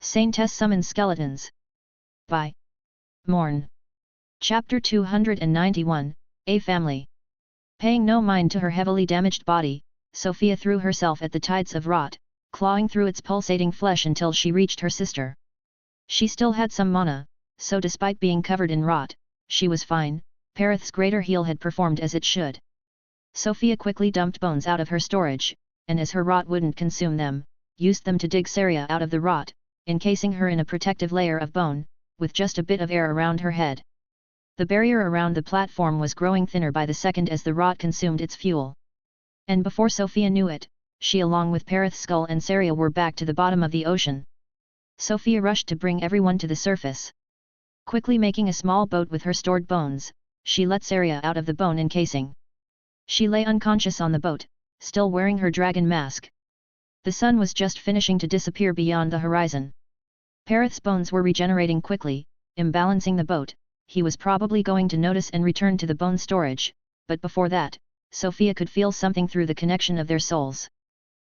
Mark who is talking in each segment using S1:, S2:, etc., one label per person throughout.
S1: Saintess summons skeletons. By Morn. Chapter 291, A Family. Paying no mind to her heavily damaged body, Sofia threw herself at the tides of rot, clawing through its pulsating flesh until she reached her sister. She still had some mana, so despite being covered in rot, she was fine. Perith's greater heal had performed as it should. Sofia quickly dumped bones out of her storage, and as her rot wouldn't consume them, used them to dig Saria out of the rot, encasing her in a protective layer of bone, with just a bit of air around her head. The barrier around the platform was growing thinner by the second as the rot consumed its fuel. And before Sofia knew it, she along with Perith's skull and Saria were back to the bottom of the ocean. Sofia rushed to bring everyone to the surface. Quickly making a small boat with her stored bones, she let Saria out of the bone encasing. She lay unconscious on the boat, still wearing her dragon mask. The sun was just finishing to disappear beyond the horizon. Perith's bones were regenerating quickly, imbalancing the boat. He was probably going to notice and return to the bone storage, but before that, Sofia could feel something through the connection of their souls.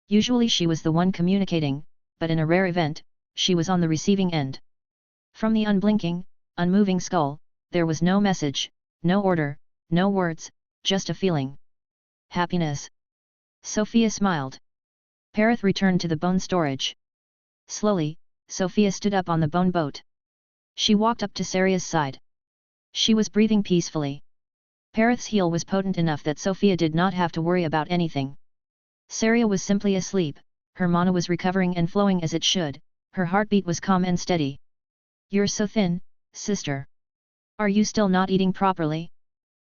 S1: Usually she was the one communicating, but in a rare event, she was on the receiving end. From the unblinking, unmoving skull, there was no message, no order, no words, just a feeling. Happiness. Sofia smiled. Perith returned to the bone storage. Slowly, Sofia stood up on the bone boat. She walked up to Saria's side. She was breathing peacefully. Perith's heal was potent enough that Sofia did not have to worry about anything. Saria was simply asleep, her mana was recovering and flowing as it should, her heartbeat was calm and steady. "You're so thin, sister. Are you still not eating properly?"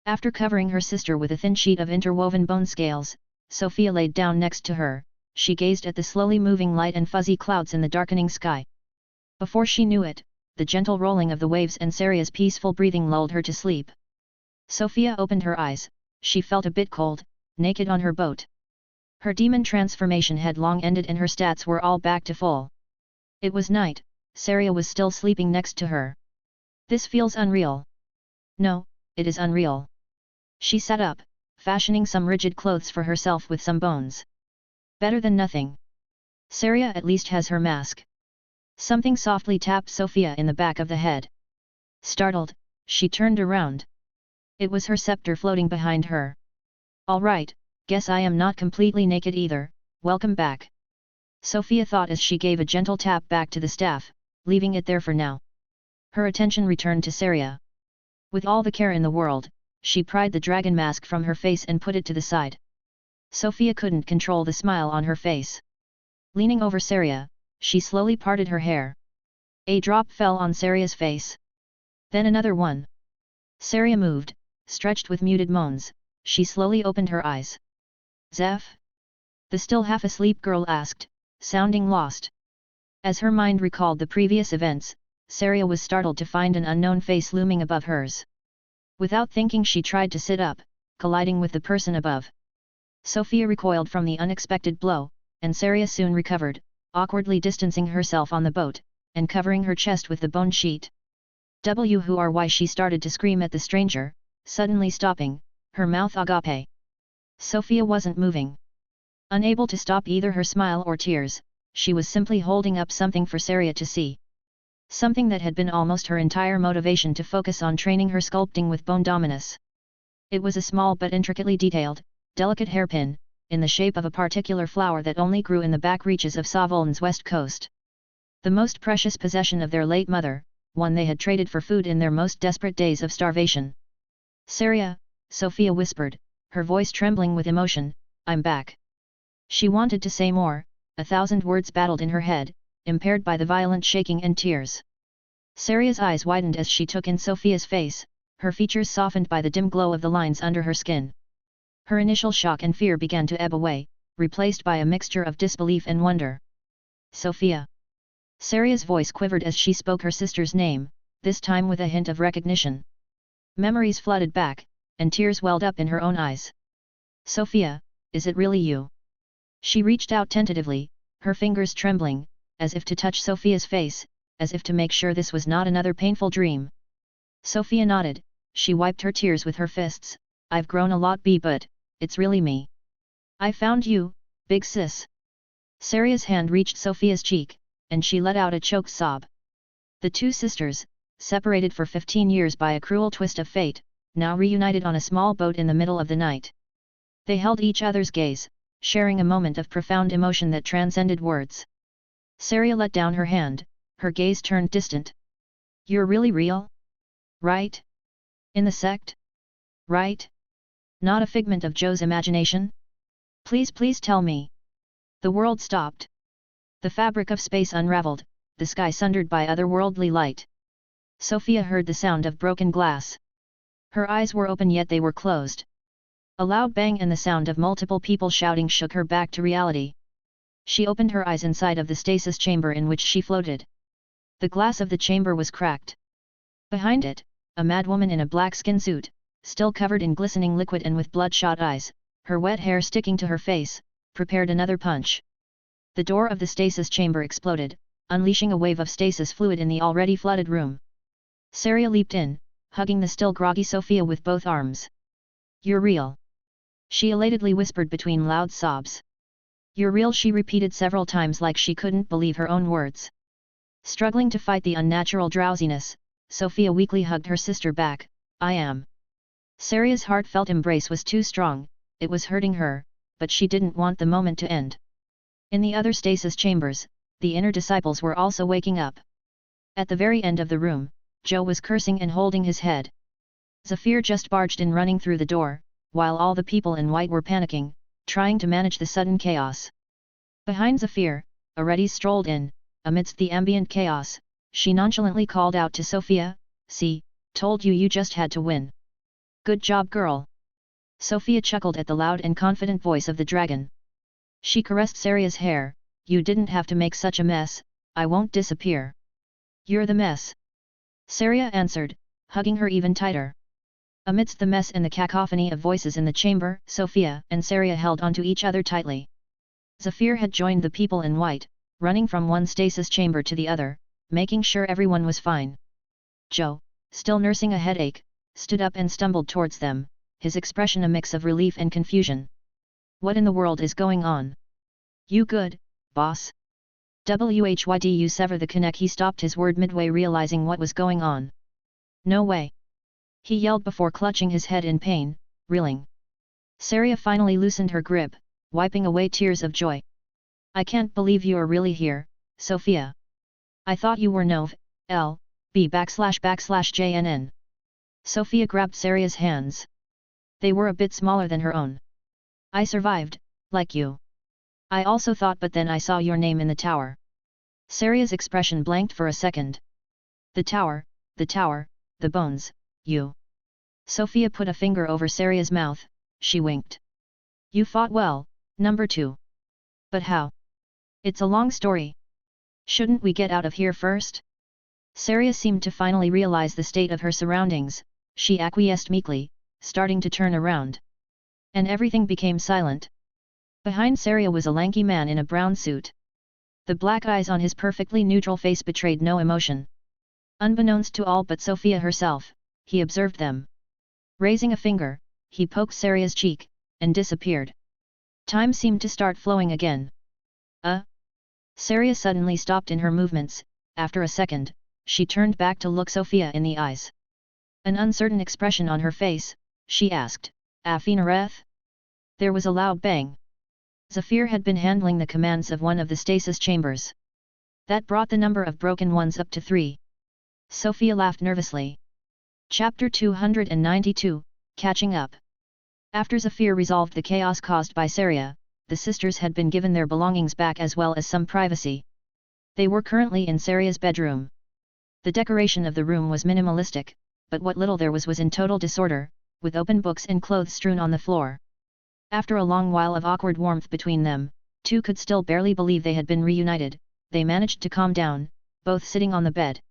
S1: After covering her sister with a thin sheet of interwoven bone scales, Sofia laid down next to her. She gazed at the slowly moving light and fuzzy clouds in the darkening sky. Before she knew it, the gentle rolling of the waves and Saria's peaceful breathing lulled her to sleep. Sofia opened her eyes. She felt a bit cold, naked on her boat. Her demon transformation had long ended and her stats were all back to full. It was night. Saria was still sleeping next to her. "This feels unreal." "No, it is unreal." She sat up, fashioning some rigid clothes for herself with some bones. "Better than nothing. Saria at least has her mask." Something softly tapped Sofia in the back of the head. Startled, she turned around. It was her scepter floating behind her. "All right, guess I am not completely naked either, welcome back," Sofia thought as she gave a gentle tap back to the staff, leaving it there for now. Her attention returned to Saria. With all the care in the world, she pried the dragon mask from her face and put it to the side. Sofia couldn't control the smile on her face. Leaning over Saria, she slowly parted her hair. A drop fell on Saria's face. Then another one. Saria moved, stretched with muted moans. She slowly opened her eyes. "Zeph?" the still half-asleep girl asked, sounding lost. As her mind recalled the previous events, Saria was startled to find an unknown face looming above hers. Without thinking she tried to sit up, colliding with the person above. Sofia recoiled from the unexpected blow, and Saria soon recovered, awkwardly distancing herself on the boat, and covering her chest with the bone sheet. Who are why she started to scream at the stranger, suddenly stopping, her mouth agape. Sofia wasn't moving. Unable to stop either her smile or tears, she was simply holding up something for Saria to see. Something that had been almost her entire motivation to focus on training her sculpting with bone dominus. It was a small but intricately detailed, delicate hairpin, in the shape of a particular flower that only grew in the back reaches of Savoln's west coast. The most precious possession of their late mother, one they had traded for food in their most desperate days of starvation. "Saria," Sofia whispered, her voice trembling with emotion, "I'm back." She wanted to say more, 1,000 words battled in her head, impaired by the violent shaking and tears. Saria's eyes widened as she took in Sofia's face, her features softened by the dim glow of the lines under her skin. Her initial shock and fear began to ebb away, replaced by a mixture of disbelief and wonder. "Sofia." Saria's voice quivered as she spoke her sister's name, this time with a hint of recognition. Memories flooded back, and tears welled up in her own eyes. "Sofia, is it really you?" She reached out tentatively, her fingers trembling, as if to touch Sofia's face, as if to make sure this was not another painful dream. Sofia nodded, she wiped her tears with her fists. "I've grown a lot but, it's really me. I found you, big sis." Saria's hand reached Sofia's cheek, and she let out a choked sob. The two sisters, separated for 15 years by a cruel twist of fate, now reunited on a small boat in the middle of the night. They held each other's gaze, sharing a moment of profound emotion that transcended words. Saria let down her hand, her gaze turned distant. You're really real? Right? In the sect? Right? Not a figment of Joe's imagination? Please tell me. The world stopped. The fabric of space unraveled, the sky sundered by otherworldly light. Sofia heard the sound of broken glass. Her eyes were open yet they were closed. A loud bang and the sound of multiple people shouting shook her back to reality. She opened her eyes inside of the stasis chamber in which she floated. The glass of the chamber was cracked. Behind it, a madwoman in a black skin suit, still covered in glistening liquid and with bloodshot eyes, her wet hair sticking to her face, prepared another punch. The door of the stasis chamber exploded, unleashing a wave of stasis fluid in the already flooded room. Saria leaped in, hugging the still groggy Sofia with both arms. You're real. She elatedly whispered between loud sobs. You're real, she repeated several times like she couldn't believe her own words. Struggling to fight the unnatural drowsiness, Sofia weakly hugged her sister back. I am. Saria's heartfelt embrace was too strong, it was hurting her, but she didn't want the moment to end. In the other stasis chambers, the inner disciples were also waking up. At the very end of the room, Joe was cursing and holding his head. Zafir just barged in running through the door, while all the people in white were panicking, trying to manage the sudden chaos. Behind Zafir, Aredes strolled in. Amidst the ambient chaos, she nonchalantly called out to Sofia, "See, told you just had to win. Good job, girl." Sofia chuckled at the loud and confident voice of the dragon. She caressed Saria's hair. "You didn't have to make such a mess, I won't disappear." "You're the mess," Saria answered, hugging her even tighter. Amidst the mess and the cacophony of voices in the chamber, Sofia and Saria held onto each other tightly. Zafir had joined the people in white, running from one stasis chamber to the other, making sure everyone was fine. Joe, still nursing a headache, stood up and stumbled towards them, his expression a mix of relief and confusion. "What in the world is going on? You good, boss?" "Whydu sever the connect." He stopped his word midway, realizing what was going on. "No way!" he yelled before clutching his head in pain, reeling. Saria finally loosened her grip, wiping away tears of joy. "I can't believe you're really here, Sofia. I thought you were Nov, L.B//JNN. Sofia grabbed Saria's hands. They were a bit smaller than her own. "I survived, like you. I also thought, but then I saw your name in the tower." Saria's expression blanked for a second. The tower, the bones, you." Sofia put a finger over Saria's mouth, she winked. "You fought well, number 2. But how? It's a long story. Shouldn't we get out of here first?" Saria seemed to finally realize the state of her surroundings. She acquiesced meekly, starting to turn around. And everything became silent. Behind Saria was a lanky man in a brown suit. The black eyes on his perfectly neutral face betrayed no emotion. Unbeknownst to all but Sofia herself, he observed them. Raising a finger, he poked Saria's cheek, and disappeared. Time seemed to start flowing again. Saria suddenly stopped in her movements. After a second, she turned back to look Sofia in the eyes. An uncertain expression on her face, she asked, "Afinareth?" There was a loud bang. Zafir had been handling the commands of one of the stasis chambers. That brought the number of broken ones up to 3. Sofia laughed nervously. Chapter 292, Catching Up. After Zafir resolved the chaos caused by Saria, the sisters had been given their belongings back as well as some privacy. They were currently in Saria's bedroom. The decoration of the room was minimalistic, but what little there was in total disorder, with open books and clothes strewn on the floor. After a long while of awkward warmth between them, two could still barely believe they had been reunited. They managed to calm down, both sitting on the bed.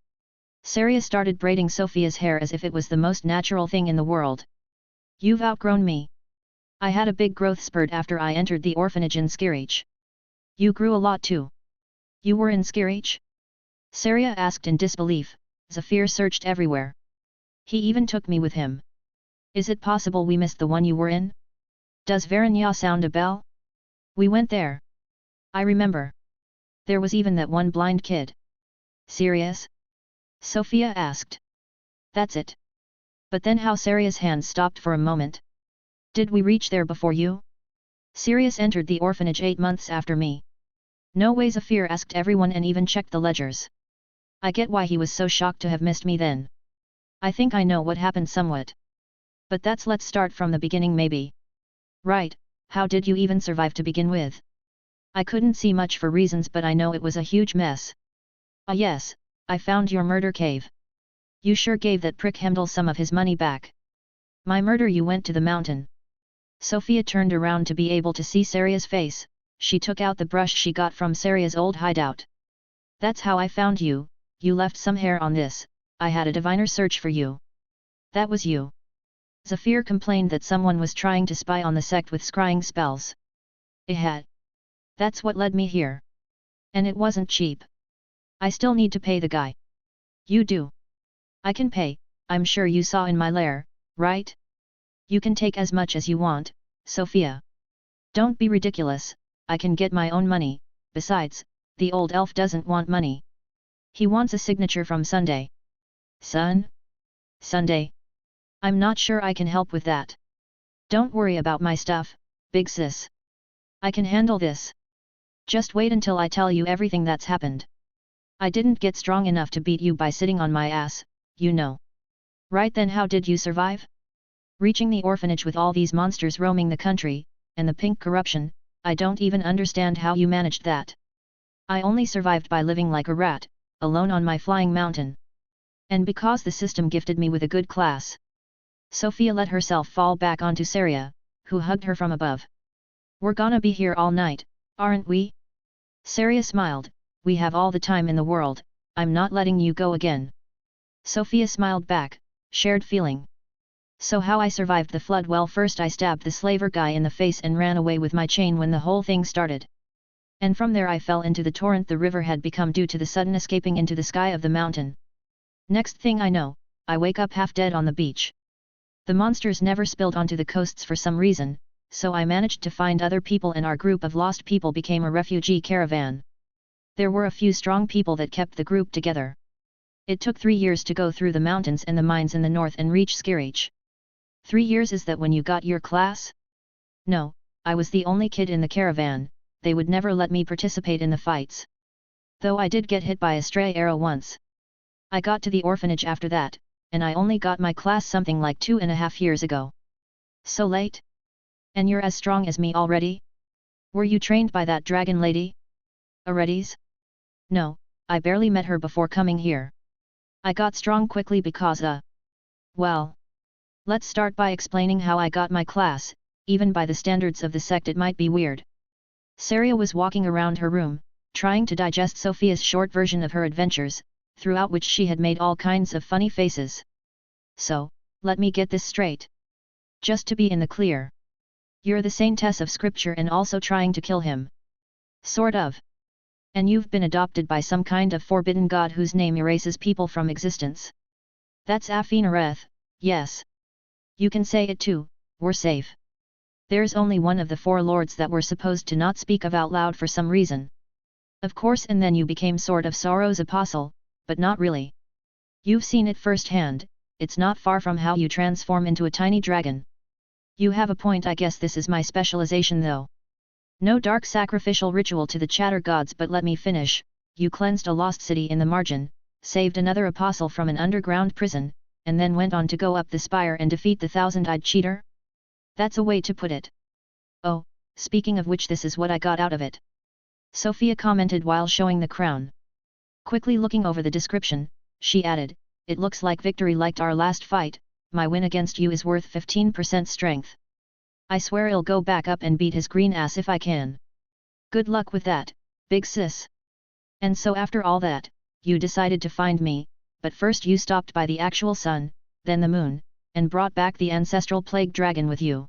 S1: Saria started braiding Sofia's hair as if it was the most natural thing in the world. "You've outgrown me. I had a big growth spurt after I entered the orphanage in Skirich. You grew a lot too." "You were in Skirich?" Saria asked in disbelief. Zafir searched everywhere. "He even took me with him. Is it possible we missed the one you were in? Does Varanya sound a bell? We went there. I remember. There was even that one blind kid. Serious? Sofia asked. That's it. But then how Saria's hands stopped for a moment. Did we reach there before you? Sirius entered the orphanage 8 months after me. No way, Zafir asked everyone and even checked the ledgers. I get why he was so shocked to have missed me then. I think I know what happened somewhat. But let's start from the beginning maybe. Right, how did you even survive to begin with? I couldn't see much for reasons, but I know it was a huge mess. Ah yes, I found your murder cave. You sure gave that prick Hemdall some of his money back. My murder, you went to the mountain. Sofia turned around to be able to see Saria's face. She took out the brush she got from Saria's old hideout. That's how I found you, you left some hair on this, I had a diviner search for you. That was you. Zafir complained that someone was trying to spy on the sect with scrying spells. Had. That's what led me here. And it wasn't cheap. I still need to pay the guy. You do. I can pay, I'm sure you saw in my lair, right? You can take as much as you want, Sofia. Don't be ridiculous, I can get my own money, besides, the old elf doesn't want money. He wants a signature from Sunday. Son? Sunday? I'm not sure I can help with that. Don't worry about my stuff, big sis. I can handle this. Just wait until I tell you everything that's happened. I didn't get strong enough to beat you by sitting on my ass, you know. Right then, how did you survive? Reaching the orphanage with all these monsters roaming the country, and the pink corruption, I don't even understand how you managed that. I only survived by living like a rat, alone on my flying mountain. And because the system gifted me with a good class. Sofia let herself fall back onto Saria, who hugged her from above. We're gonna be here all night, aren't we? Saria smiled, we have all the time in the world, I'm not letting you go again. Sofia smiled back, shared feeling. So how I survived the flood? Well, first I stabbed the slaver guy in the face and ran away with my chain when the whole thing started. And from there I fell into the torrent the river had become due to the sudden escaping into the sky of the mountain. Next thing I know, I wake up half dead on the beach. The monsters never spilled onto the coasts for some reason, so I managed to find other people and our group of lost people became a refugee caravan. There were a few strong people that kept the group together. It took 3 years to go through the mountains and the mines in the north and reach Skirich. 3 years, is that when you got your class? No, I was the only kid in the caravan, they would never let me participate in the fights. Though I did get hit by a stray arrow once. I got to the orphanage after that, and I only got my class something like 2.5 years ago. So late? And you're as strong as me already? Were you trained by that dragon lady? Aredes? No, I barely met her before coming here. I got strong quickly because well. Let's start by explaining how I got my class, even by the standards of the sect it might be weird. Saria was walking around her room, trying to digest Sofia's short version of her adventures, throughout which she had made all kinds of funny faces. So, let me get this straight. Just to be in the clear. You're the Saintess of Scripture and also trying to kill him. Sort of. And you've been adopted by some kind of forbidden god whose name erases people from existence. That's Afinareth, yes. You can say it too, we're safe. There's only one of the 4 lords that we're supposed to not speak of out loud for some reason. Of course, and then you became sort of Sorrow's apostle, but not really. You've seen it firsthand, it's not far from how you transform into a tiny dragon. You have a point. I guess this is my specialization though. No dark sacrificial ritual to the chatter gods, but let me finish. You cleansed a lost city in the margin, saved another apostle from an underground prison, and then went on to go up the spire and defeat the 1,000-eyed cheater? That's a way to put it. Oh, speaking of which, this is what I got out of it. Sofia commented while showing the crown. Quickly looking over the description, she added, it looks like victory like our last fight, my win against you is worth 15% strength. I swear I'll go back up and beat his green ass if I can. Good luck with that, big sis. And so after all that, you decided to find me, but first you stopped by the actual sun, then the moon, and brought back the ancestral plague dragon with you.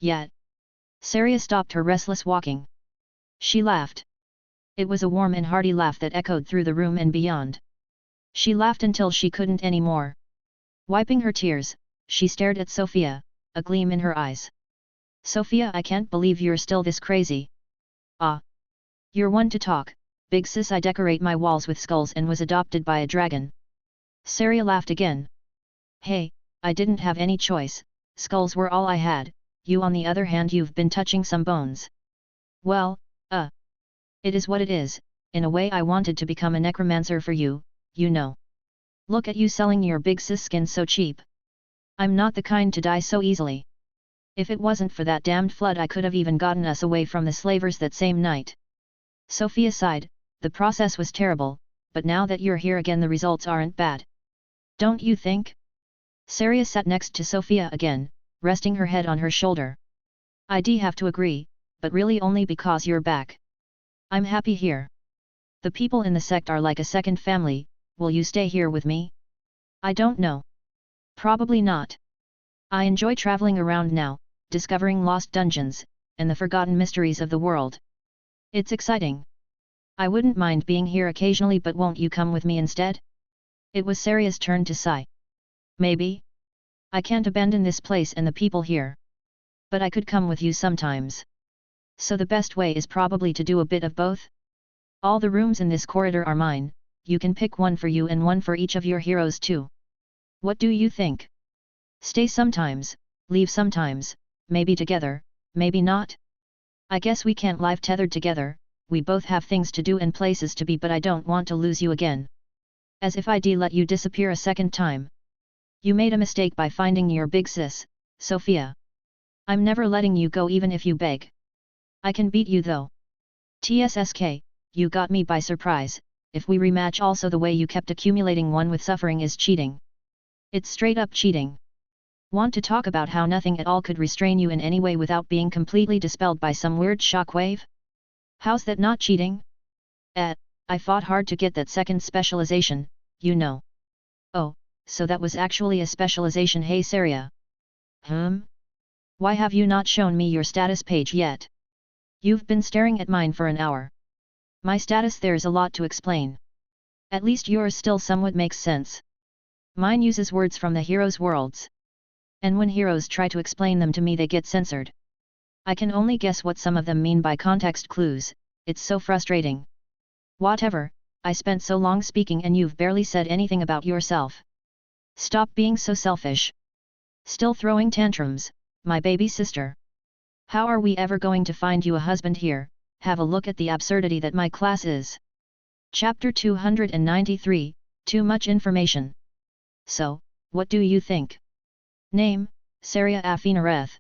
S1: Yet. Saria stopped her restless walking. She laughed. It was a warm and hearty laugh that echoed through the room and beyond. She laughed until she couldn't anymore. Wiping her tears, she stared at Sofia, a gleam in her eyes. Sofia, I can't believe you're still this crazy. Ah. You're one to talk, big sis, I decorate my walls with skulls and was adopted by a dragon. Saria laughed again. Hey, I didn't have any choice, skulls were all I had, you on the other hand you've been touching some bones. Well, it is what it is, in a way I wanted to become a necromancer for you, you know. Look at you selling your big sis skin so cheap. I'm not the kind to die so easily. If it wasn't for that damned flood I could have even gotten us away from the slavers that same night. Sofia sighed, the process was terrible, but now that you're here again the results aren't bad. Don't you think? Saria sat next to Sofia again, resting her head on her shoulder. I'd have to agree, but really only because you're back. I'm happy here. The people in the sect are like a second family, will you stay here with me? I don't know. Probably not. I enjoy traveling around now, discovering lost dungeons, and the forgotten mysteries of the world. It's exciting. I wouldn't mind being here occasionally, but won't you come with me instead? It was Saria's turn to sigh. Maybe. I can't abandon this place and the people here. But I could come with you sometimes. So the best way is probably to do a bit of both? All the rooms in this corridor are mine, you can pick one for you and one for each of your heroes too. What do you think? Stay sometimes, leave sometimes, maybe together, maybe not? I guess we can't live tethered together, we both have things to do and places to be, but I don't want to lose you again. As if I'd let you disappear a second time. You made a mistake by finding your big sis, Sofia. I'm never letting you go even if you beg. I can beat you though. TSSK, you got me by surprise, if we rematch also the way you kept accumulating one with suffering is cheating. It's straight up cheating. Want to talk about how nothing at all could restrain you in any way without being completely dispelled by some weird shockwave? How's that not cheating? I fought hard to get that second specialization, you know. Oh, so that was actually a specialization, hey Saria. Why have you not shown me your status page yet? You've been staring at mine for an hour. My status, there's a lot to explain. At least yours still somewhat makes sense. Mine uses words from the heroes' worlds. And when heroes try to explain them to me they get censored. I can only guess what some of them mean by context clues, it's so frustrating. Whatever, I spent so long speaking and you've barely said anything about yourself. Stop being so selfish. Still throwing tantrums, my baby sister. How are we ever going to find you a husband here? Have a look at the absurdity that my class is. Chapter 293, Too much information. So, what do you think? Name, Saria Afinareth.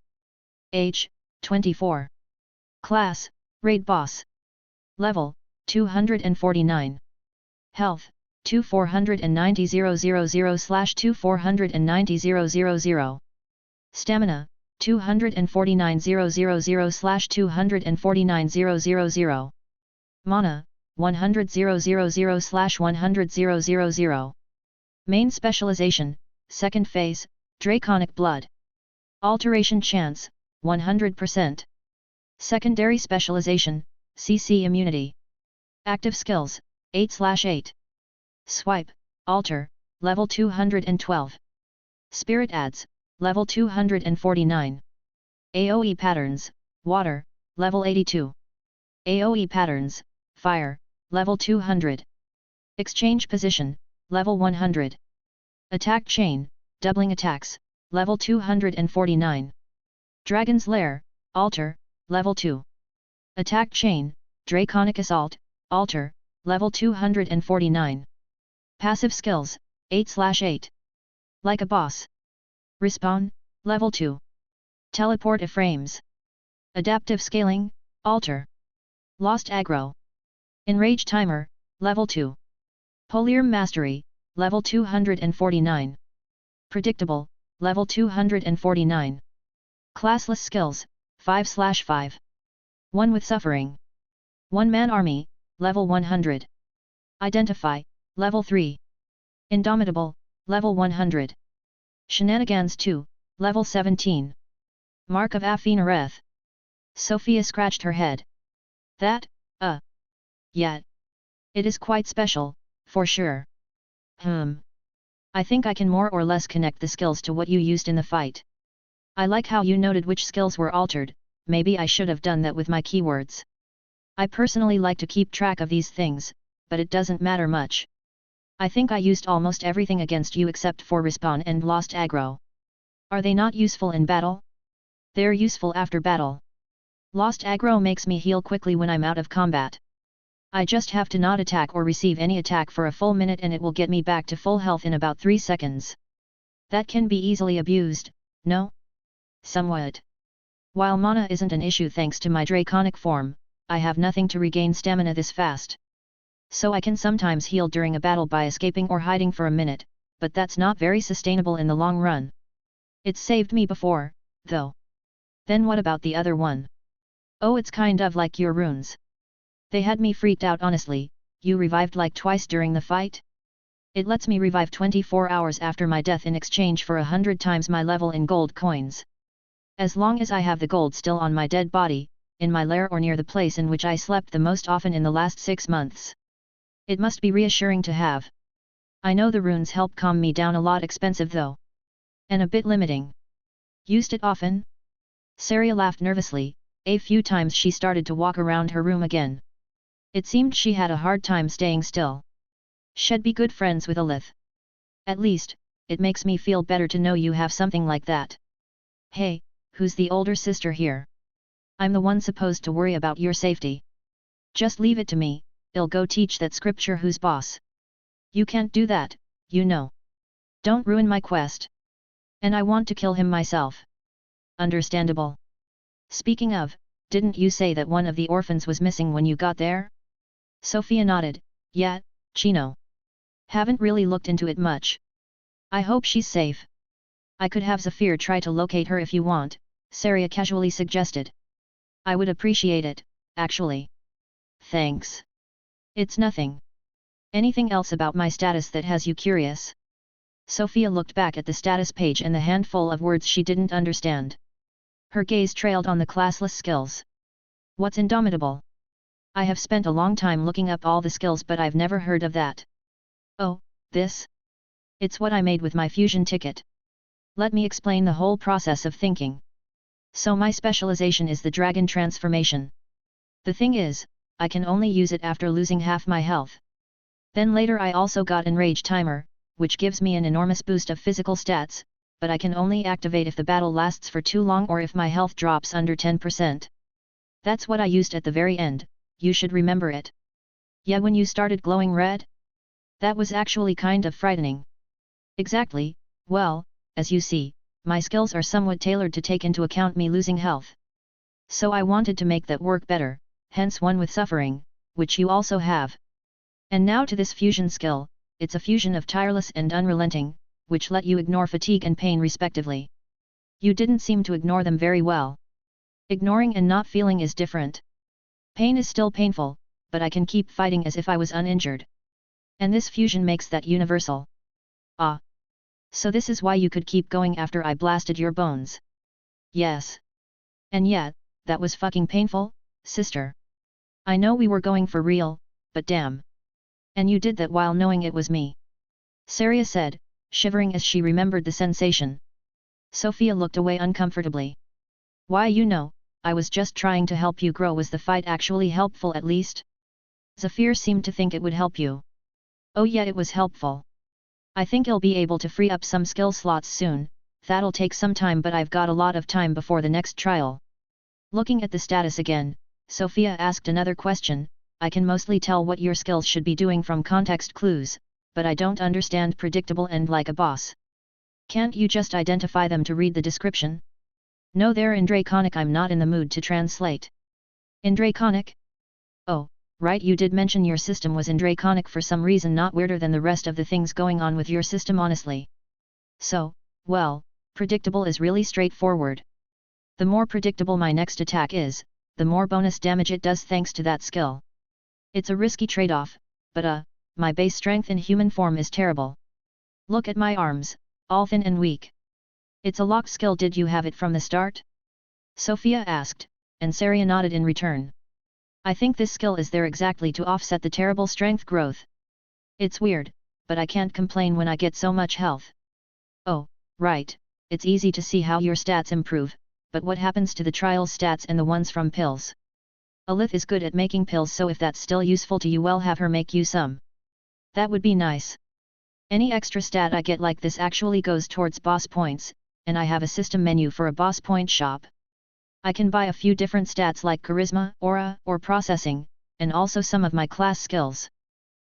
S1: Age, 24. Class, Raid Boss. Level, 249. Health, 249,000/249,000. Stamina, 249,000/249,000. Mana, 100,000/100,000. Main specialization, second phase, Draconic Blood. Alteration chance, 100%. Secondary specialization, CC Immunity. Active skills, 8/8. Swipe, Alter, level 212. Spirit Adds, level 249. AoE Patterns, Water, level 82. AoE Patterns, Fire, level 200. Exchange Position, level 100. Attack Chain, Doubling Attacks, level 249. Dragon's Lair, Alter, level 2. Attack Chain, Draconic Assault, Alter, level 249. Passive Skills, 8/8. Like a Boss. Respawn, level 2. Teleport Iframes. Adaptive Scaling, Alter. Lost Aggro. Enrage Timer, level 2. Poliarm Mastery, level 249. Predictable, level 249. Classless Skills, 5/5. One with Suffering. One-Man Army, level 100. Identify, level 3. Indomitable, level 100. Shenanigans 2, level 17. Mark of Afinareth. Sofia scratched her head. That, yeah. It is quite special, for sure. I think I can more or less connect the skills to what you used in the fight. I like how you noted which skills were altered, maybe I should have done that with my keywords. I personally like to keep track of these things, but it doesn't matter much. I think I used almost everything against you except for respawn and lost aggro. Are they not useful in battle? They're useful after battle. Lost aggro makes me heal quickly when I'm out of combat. I just have to not attack or receive any attack for a full minute and it will get me back to full health in about 3 seconds. That can be easily abused, no? Somewhat. While mana isn't an issue thanks to my draconic form, I have nothing to regain stamina this fast. So I can sometimes heal during a battle by escaping or hiding for a minute, but that's not very sustainable in the long run. It's saved me before, though. Then what about the other one? Oh, it's kind of like your runes. They had me freaked out honestly. You revived like twice during the fight? It lets me revive 24 hours after my death in exchange for 100 times my level in gold coins. As long as I have the gold still on my dead body, in my lair or near the place in which I slept the most often in the last 6 months. It must be reassuring to have. I know the runes help calm me down a lot, expensive though. And a bit limiting. Used it often? Saria laughed nervously. A few times she started to walk around her room again. It seemed she had a hard time staying still. Should be good friends with Alith. At least, it makes me feel better to know you have something like that. Hey, who's the older sister here? I'm the one supposed to worry about your safety. Just leave it to me, I'll go teach that scripture who's boss. You can't do that, you know. Don't ruin my quest. And I want to kill him myself. Understandable. Speaking of, didn't you say that one of the orphans was missing when you got there? Sofia nodded. Yeah, Chino. Haven't really looked into it much. I hope she's safe. I could have Zafir try to locate her if you want, Saria casually suggested. I would appreciate it, actually. Thanks. It's nothing. Anything else about my status that has you curious? Sofia looked back at the status page and the handful of words she didn't understand. Her gaze trailed on the classless skills. What's indomitable? I have spent a long time looking up all the skills but I've never heard of that. Oh, this? It's what I made with my fusion ticket. Let me explain the whole process of thinking. So my specialization is the dragon transformation. The thing is, I can only use it after losing half my health. Then later I also got Enrage Timer, which gives me an enormous boost of physical stats, but I can only activate if the battle lasts for too long or if my health drops under 10%. That's what I used at the very end, you should remember it. Yeah, when you started glowing red? That was actually kind of frightening. Exactly, well, as you see, my skills are somewhat tailored to take into account me losing health. So I wanted to make that work better, hence one with suffering, which you also have. And now to this fusion skill, it's a fusion of tireless and unrelenting, which let you ignore fatigue and pain respectively. You didn't seem to ignore them very well. Ignoring and not feeling is different. Pain is still painful, but I can keep fighting as if I was uninjured. And this fusion makes that universal. Ah. So this is why you could keep going after I blasted your bones. Yes. And yet, that was fucking painful, sister. I know we were going for real, but damn. And you did that while knowing it was me. Saria said, shivering as she remembered the sensation. Sofia looked away uncomfortably. Why, you know, I was just trying to help you grow. Was the fight actually helpful at least? Zafir seemed to think it would help you. Oh yeah, it was helpful. I think I'll be able to free up some skill slots soon, that'll take some time but I've got a lot of time before the next trial. Looking at the status again, Sofia asked another question. I can mostly tell what your skills should be doing from context clues, but I don't understand predictable and like a boss. Can't you just identify them to read the description? No, they're in Draconic. I'm not in the mood to translate. In Draconic? Oh, right, you did mention your system was in Draconic for some reason, not weirder than the rest of the things going on with your system honestly. So, well, predictable is really straightforward. The more predictable my next attack is, the more bonus damage it does thanks to that skill. It's a risky trade-off, but my base strength in human form is terrible. Look at my arms, all thin and weak. It's a locked skill. Did you have it from the start? Sofia asked, and Saria nodded in return. I think this skill is there exactly to offset the terrible strength growth. It's weird, but I can't complain when I get so much health. Oh, right, it's easy to see how your stats improve, but what happens to the trial stats and the ones from pills? Alith is good at making pills, so if that's still useful to you, well, have her make you some. That would be nice. Any extra stat I get like this actually goes towards boss points, and I have a system menu for a boss point shop. I can buy a few different stats like charisma, aura, or processing, and also some of my class skills.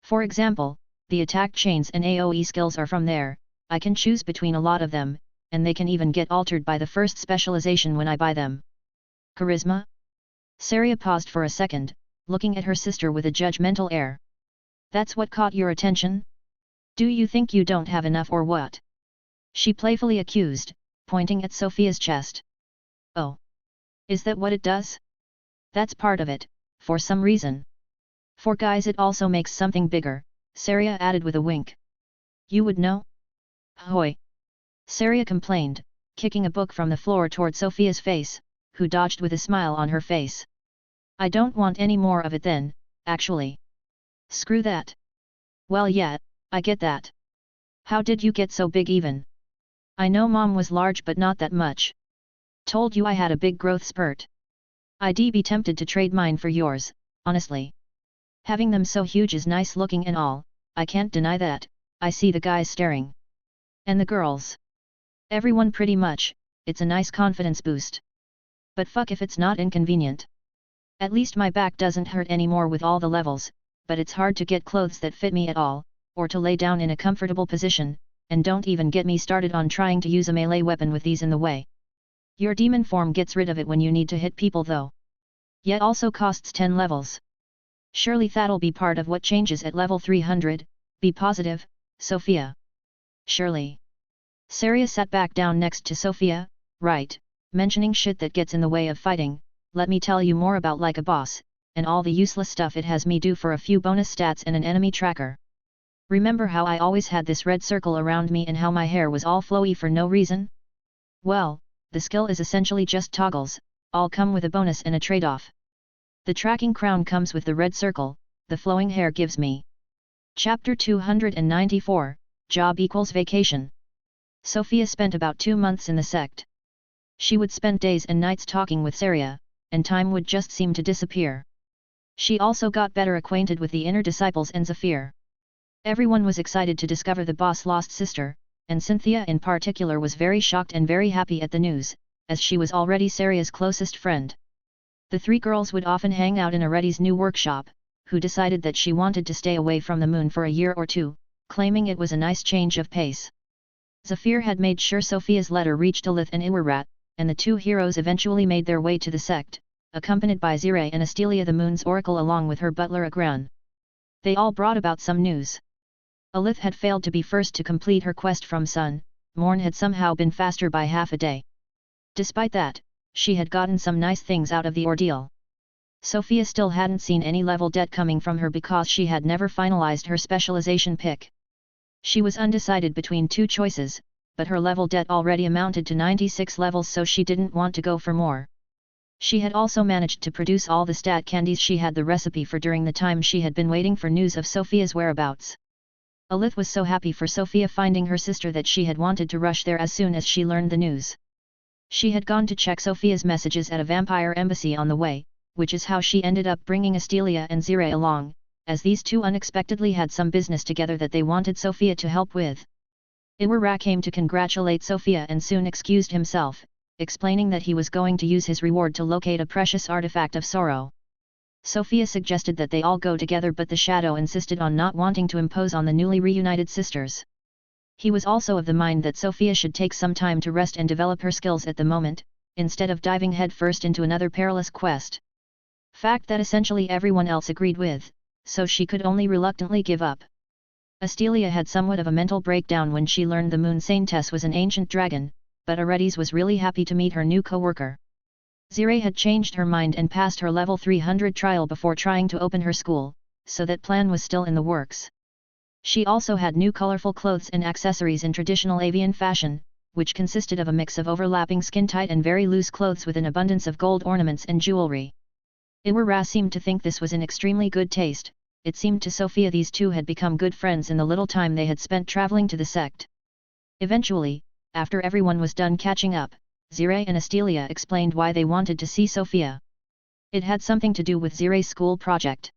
S1: For example, the attack chains and AoE skills are from there. I can choose between a lot of them, and they can even get altered by the first specialization when I buy them. Charisma? Saria paused for a second, looking at her sister with a judgmental air. That's what caught your attention? Do you think you don't have enough or what? She playfully accused, pointing at Sofia's chest. Oh. Is that what it does? That's part of it, for some reason. For guys it also makes something bigger, Saria added with a wink. You would know? Hoy! Saria complained, kicking a book from the floor toward Sofia's face, who dodged with a smile on her face. I don't want any more of it then, actually. Screw that. Well yeah, I get that. How did you get so big even? I know Mom was large but not that much. Told you I had a big growth spurt. I'd be tempted to trade mine for yours, honestly. Having them so huge is nice looking and all, I can't deny that. I see the guys staring. And the girls. Everyone pretty much, it's a nice confidence boost. But fuck if it's not inconvenient. At least my back doesn't hurt anymore with all the levels, but it's hard to get clothes that fit me at all, or to lay down in a comfortable position, and don't even get me started on trying to use a melee weapon with these in the way. Your demon form gets rid of it when you need to hit people though. Yet also costs 10 levels. Surely that'll be part of what changes at level 300, be positive, Sofia. Surely. Saria sat back down next to Sofia, right, mentioning shit that gets in the way of fighting, let me tell you more about like a boss, and all the useless stuff it has me do for a few bonus stats and an enemy tracker. Remember how I always had this red circle around me and how my hair was all flowy for no reason? Well, the skill is essentially just toggles, all come with a bonus and a trade-off. The tracking crown comes with the red circle, the flowing hair gives me. Chapter 294, Job equals Vacation. Sofia spent about 2 months in the sect. She would spend days and nights talking with Saria, and time would just seem to disappear. She also got better acquainted with the inner disciples and Zephyr. Everyone was excited to discover the boss' lost sister, and Cynthia in particular was very shocked and very happy at the news, as she was already Saria's closest friend. The 3 girls would often hang out in Aretti's new workshop, who decided that she wanted to stay away from the moon for a year or 2, claiming it was a nice change of pace. Zephyr had made sure Sofia's letter reached Alith and Iwarat, and the 2 heroes eventually made their way to the sect, accompanied by Zire and Astelia the moon's oracle along with her butler Agran. They all brought about some news. Alith had failed to be first to complete her quest from Sun, Morn had somehow been faster by half a day. Despite that, she had gotten some nice things out of the ordeal. Sofia still hadn't seen any level debt coming from her because she had never finalized her specialization pick. She was undecided between 2 choices, but her level debt already amounted to 96 levels, so she didn't want to go for more. She had also managed to produce all the stat candies she had the recipe for during the time she had been waiting for news of Sofia's whereabouts. Alith was so happy for Sofia finding her sister that she had wanted to rush there as soon as she learned the news. She had gone to check Sofia's messages at a vampire embassy on the way, which is how she ended up bringing Astelia and Zire along, as these 2 unexpectedly had some business together that they wanted Sofia to help with. Iwara came to congratulate Sofia and soon excused himself, explaining that he was going to use his reward to locate a precious artifact of sorrow. Sofia suggested that they all go together, but the Shadow insisted on not wanting to impose on the newly reunited sisters. He was also of the mind that Sofia should take some time to rest and develop her skills at the moment, instead of diving headfirst into another perilous quest. Fact that essentially everyone else agreed with, so she could only reluctantly give up. Astelia had somewhat of a mental breakdown when she learned the moon Saintess was an ancient dragon, but Aretis was really happy to meet her new co-worker. Zire had changed her mind and passed her level 300 trial before trying to open her school, so that plan was still in the works. She also had new colorful clothes and accessories in traditional avian fashion, which consisted of a mix of overlapping skin-tight and very loose clothes with an abundance of gold ornaments and jewelry. Iwara seemed to think this was in extremely good taste. It seemed to Sofia these 2 had become good friends in the little time they had spent traveling to the sect. Eventually, after everyone was done catching up, Zire and Astelia explained why they wanted to see Sofia. It had something to do with Zire's school project.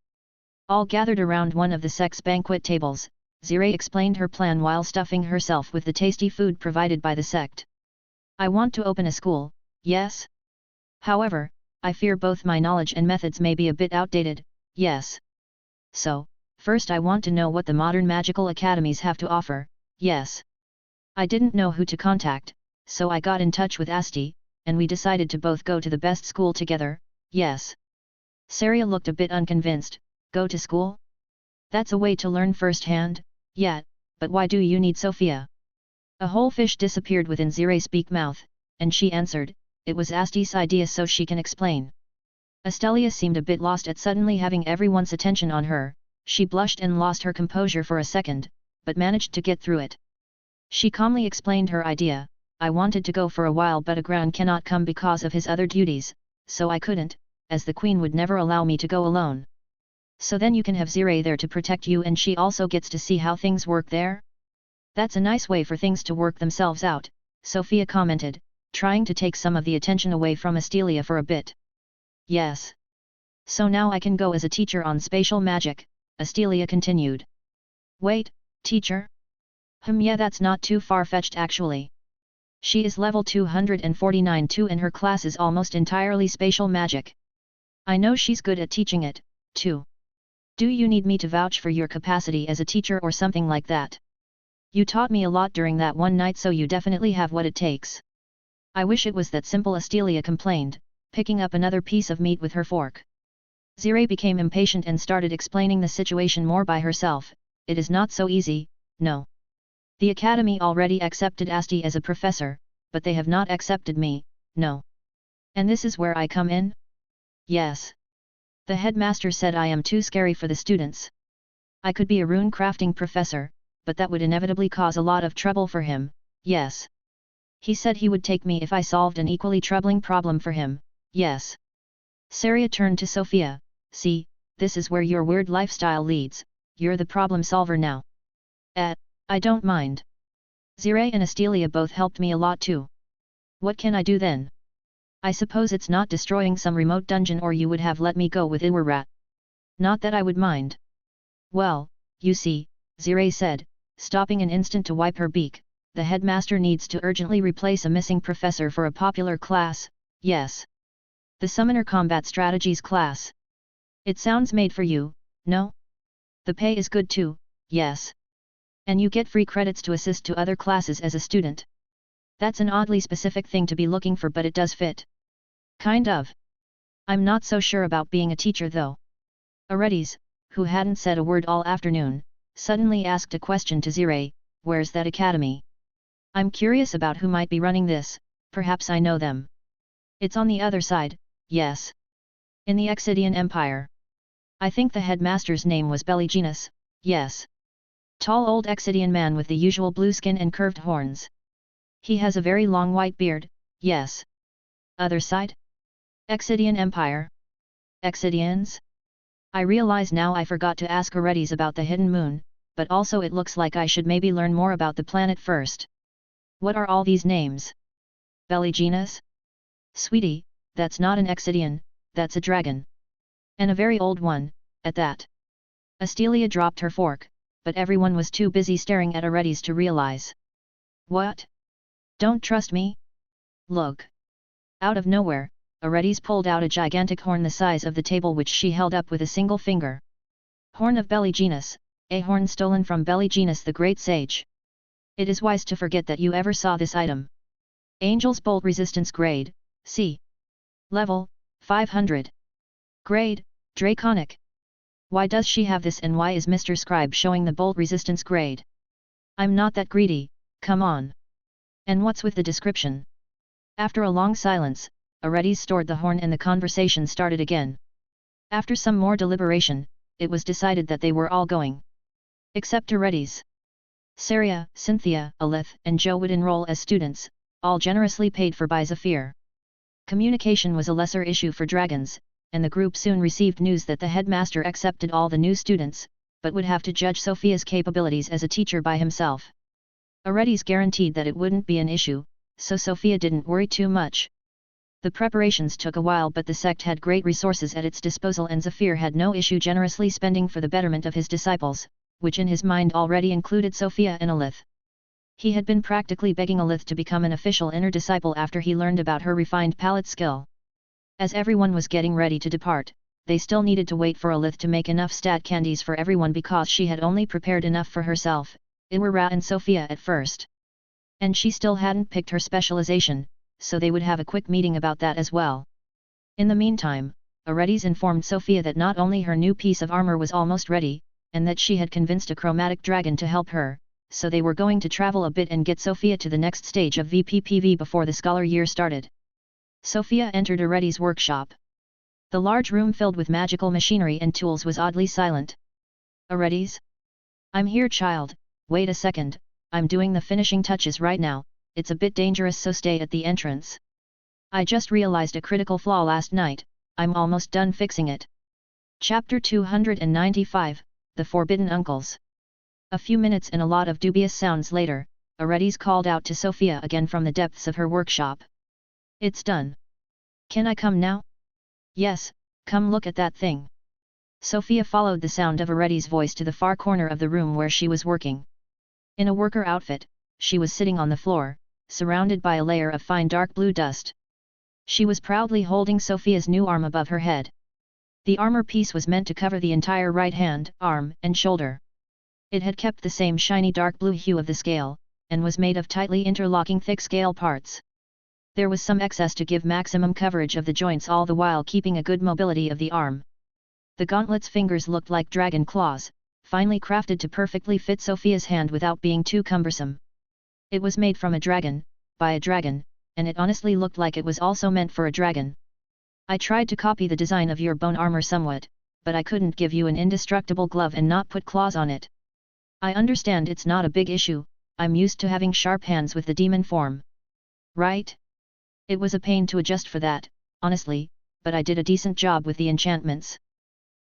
S1: All gathered around one of the sect's banquet tables, Zire explained her plan while stuffing herself with the tasty food provided by the sect. I want to open a school, yes? However, I fear both my knowledge and methods may be a bit outdated, yes. So, first I want to know what the modern magical academies have to offer, yes. I didn't know who to contact, so I got in touch with Asti, and we decided to both go to the best school together, yes. Saria looked a bit unconvinced. Go to school? That's a way to learn firsthand, yeah, but why do you need Sofia? A whole fish disappeared within Zire's beak mouth, and she answered, it was Asti's idea so she can explain. Astelia seemed a bit lost at suddenly having everyone's attention on her, she blushed and lost her composure for a second, but managed to get through it. She calmly explained her idea, I wanted to go for a while but Agran cannot come because of his other duties, so I couldn't, as the queen would never allow me to go alone. So then you can have Zire there to protect you and she also gets to see how things work there? That's a nice way for things to work themselves out, Sofia commented, trying to take some of the attention away from Astelia for a bit. Yes. So now I can go as a teacher on spatial magic, Astelia continued. Wait, teacher? Yeah, that's not too far-fetched actually. She is level 249 too and her class is almost entirely spatial magic. I know she's good at teaching it, too. Do you need me to vouch for your capacity as a teacher or something like that? You taught me a lot during that one night so you definitely have what it takes. I wish it was that simple, Astelia complained, picking up another piece of meat with her fork. Zire became impatient and started explaining the situation more by herself. It is not so easy, no. The academy already accepted Asti as a professor, but they have not accepted me, no. And this is where I come in? Yes. The headmaster said I am too scary for the students. I could be a rune crafting professor, but that would inevitably cause a lot of trouble for him, yes. He said he would take me if I solved an equally troubling problem for him, yes. Saria turned to Sofia, see, this is where your weird lifestyle leads, you're the problem solver now. I don't mind. Zire and Astelia both helped me a lot too. What can I do then? I suppose it's not destroying some remote dungeon or you would have let me go with Iwarat. Not that I would mind. Well, you see, Zire said, stopping an instant to wipe her beak, the headmaster needs to urgently replace a missing professor for a popular class, yes. The Summoner Combat Strategies class. It sounds made for you, no? The pay is good too, yes. And you get free credits to assist to other classes as a student. That's an oddly specific thing to be looking for but it does fit. Kind of. I'm not so sure about being a teacher though. Aredes, who hadn't said a word all afternoon, suddenly asked a question to Zire, where's that academy? I'm curious about who might be running this, perhaps I know them. It's on the other side, yes. In the Exidian Empire. I think the headmaster's name was Belligenus, yes. Tall old Exidian man with the usual blue skin and curved horns. He has a very long white beard, yes. Other side? Exidian Empire? Exidians? I realize now I forgot to ask Aredes about the hidden moon, but also it looks like I should maybe learn more about the planet first. What are all these names? Belligenus? Sweetie, that's not an Exidian, that's a dragon. And a very old one, at that. Astelia dropped her fork, but everyone was too busy staring at Aredes to realize. What? Don't trust me? Look. Out of nowhere, Aredes pulled out a gigantic horn the size of the table which she held up with a single finger. Horn of Belligenus, a horn stolen from Belligenus the great sage. It is wise to forget that you ever saw this item. Angel's Bolt Resistance Grade, C. Level, 500. Grade, Draconic. Why does she have this and why is Mr. Scribe showing the Bolt Resistance grade? I'm not that greedy, come on. And what's with the description? After a long silence, Aredes stored the horn and the conversation started again. After some more deliberation, it was decided that they were all going. Except Aredes. Saria, Cynthia, Alith, and Joe would enroll as students, all generously paid for by Zafir. Communication was a lesser issue for dragons, and the group soon received news that the headmaster accepted all the new students, but would have to judge Sofia's capabilities as a teacher by himself. Aredes guaranteed that it wouldn't be an issue, so Sofia didn't worry too much. The preparations took a while, but the sect had great resources at its disposal, and Zafir had no issue generously spending for the betterment of his disciples, which in his mind already included Sofia and Alith. He had been practically begging Alith to become an official inner disciple after he learned about her refined palette skill. As everyone was getting ready to depart, they still needed to wait for Alith to make enough stat candies for everyone because she had only prepared enough for herself, Iwara and Sofia at first. And she still hadn't picked her specialization, so they would have a quick meeting about that as well. In the meantime, Aredes informed Sofia that not only her new piece of armor was almost ready, and that she had convinced a chromatic dragon to help her, so they were going to travel a bit and get Sofia to the next stage of VPPV before the scholar year started. Sofia entered Aredes' workshop. The large room filled with magical machinery and tools was oddly silent. Aredes? I'm here, child, wait a second, I'm doing the finishing touches right now, it's a bit dangerous, so stay at the entrance. I just realized a critical flaw last night, I'm almost done fixing it. Chapter 295, The Forbidden Uncles. A few minutes and a lot of dubious sounds later, Aredes called out to Sofia again from the depths of her workshop. It's done. Can I come now? Yes, come look at that thing. Sofia followed the sound of Aredes' voice to the far corner of the room where she was working. In a worker outfit, she was sitting on the floor, surrounded by a layer of fine dark blue dust. She was proudly holding Sofia's new arm above her head. The armor piece was meant to cover the entire right hand, arm, and shoulder. It had kept the same shiny dark blue hue of the scale, and was made of tightly interlocking thick scale parts. There was some excess to give maximum coverage of the joints, all the while keeping a good mobility of the arm. The gauntlet's fingers looked like dragon claws, finely crafted to perfectly fit Sofia's hand without being too cumbersome. It was made from a dragon, by a dragon, and it honestly looked like it was also meant for a dragon. I tried to copy the design of your bone armor somewhat, but I couldn't give you an indestructible glove and not put claws on it. I understand it's not a big issue, I'm used to having sharp hands with the demon form. Right? It was a pain to adjust for that, honestly, but I did a decent job with the enchantments.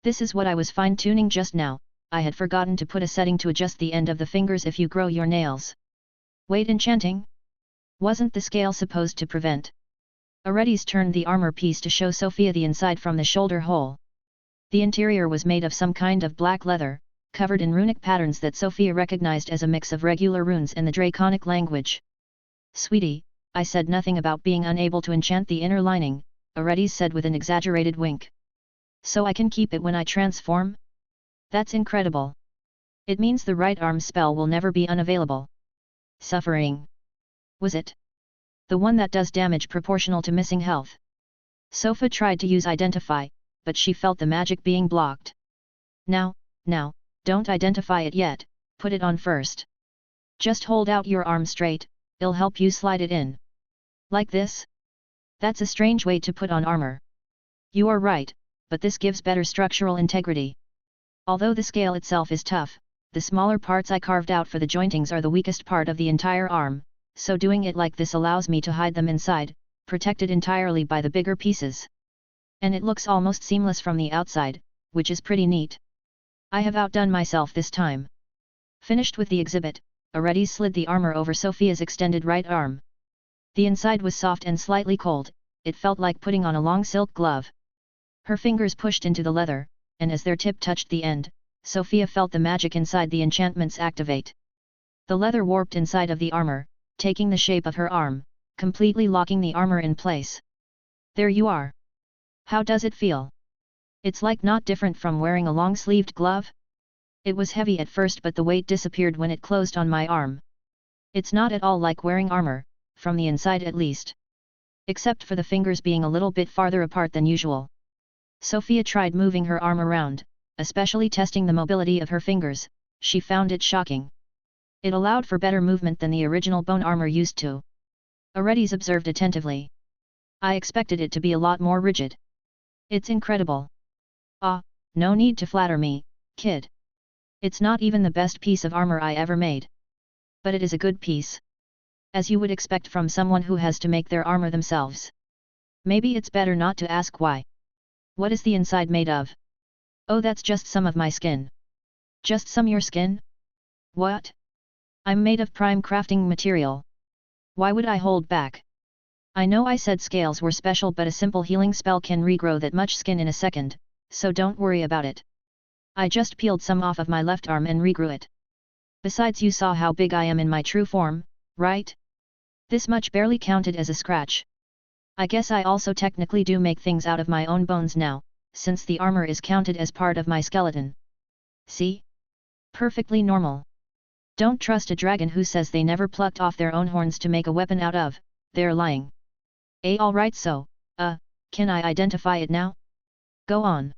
S1: This is what I was fine-tuning just now, I had forgotten to put a setting to adjust the end of the fingers if you grow your nails. Wait, enchanting? Wasn't the scale supposed to prevent? Aredes turned the armor piece to show Sofia the inside from the shoulder hole. The interior was made of some kind of black leather, covered in runic patterns that Sofia recognized as a mix of regular runes and the draconic language. Sweetie, I said nothing about being unable to enchant the inner lining, Aredes said with an exaggerated wink. So I can keep it when I transform? That's incredible. It means the right arm spell will never be unavailable. Suffering. Was it? The one that does damage proportional to missing health. Sofia tried to use identify, but she felt the magic being blocked. Now, don't identify it yet, put it on first. Just hold out your arm straight, it'll help you slide it in. Like this? That's a strange way to put on armor. You are right, but this gives better structural integrity. Although the scale itself is tough, the smaller parts I carved out for the jointings are the weakest part of the entire arm, so doing it like this allows me to hide them inside, protected entirely by the bigger pieces. And it looks almost seamless from the outside, which is pretty neat. I have outdone myself this time. Finished with the exhibit, Aredes slid the armor over Sofia's extended right arm. The inside was soft and slightly cold, it felt like putting on a long silk glove. Her fingers pushed into the leather, and as their tip touched the end, Sofia felt the magic inside the enchantments activate. The leather warped inside of the armor, taking the shape of her arm, completely locking the armor in place. There you are. How does it feel? It's like not different from wearing a long-sleeved glove? It was heavy at first, but the weight disappeared when it closed on my arm. It's not at all like wearing armor, from the inside at least. Except for the fingers being a little bit farther apart than usual. Sofia tried moving her arm around, especially testing the mobility of her fingers. She found it shocking. It allowed for better movement than the original bone armor used to. Aredes observed attentively. I expected it to be a lot more rigid. It's incredible. Ah, no need to flatter me, kid. It's not even the best piece of armor I ever made. But it is a good piece. As you would expect from someone who has to make their armor themselves. Maybe it's better not to ask why. What is the inside made of? Oh, that's just some of my skin. Just some your skin? What? I'm made of prime crafting material. Why would I hold back? I know I said scales were special, but a simple healing spell can regrow that much skin in a second, so don't worry about it. I just peeled some off of my left arm and regrew it. Besides, you saw how big I am in my true form, right? This much barely counted as a scratch. I guess I also technically do make things out of my own bones now, since the armor is counted as part of my skeleton. See? Perfectly normal. Don't trust a dragon who says they never plucked off their own horns to make a weapon out of, they're lying. Alright, so, can I identify it now? Go on.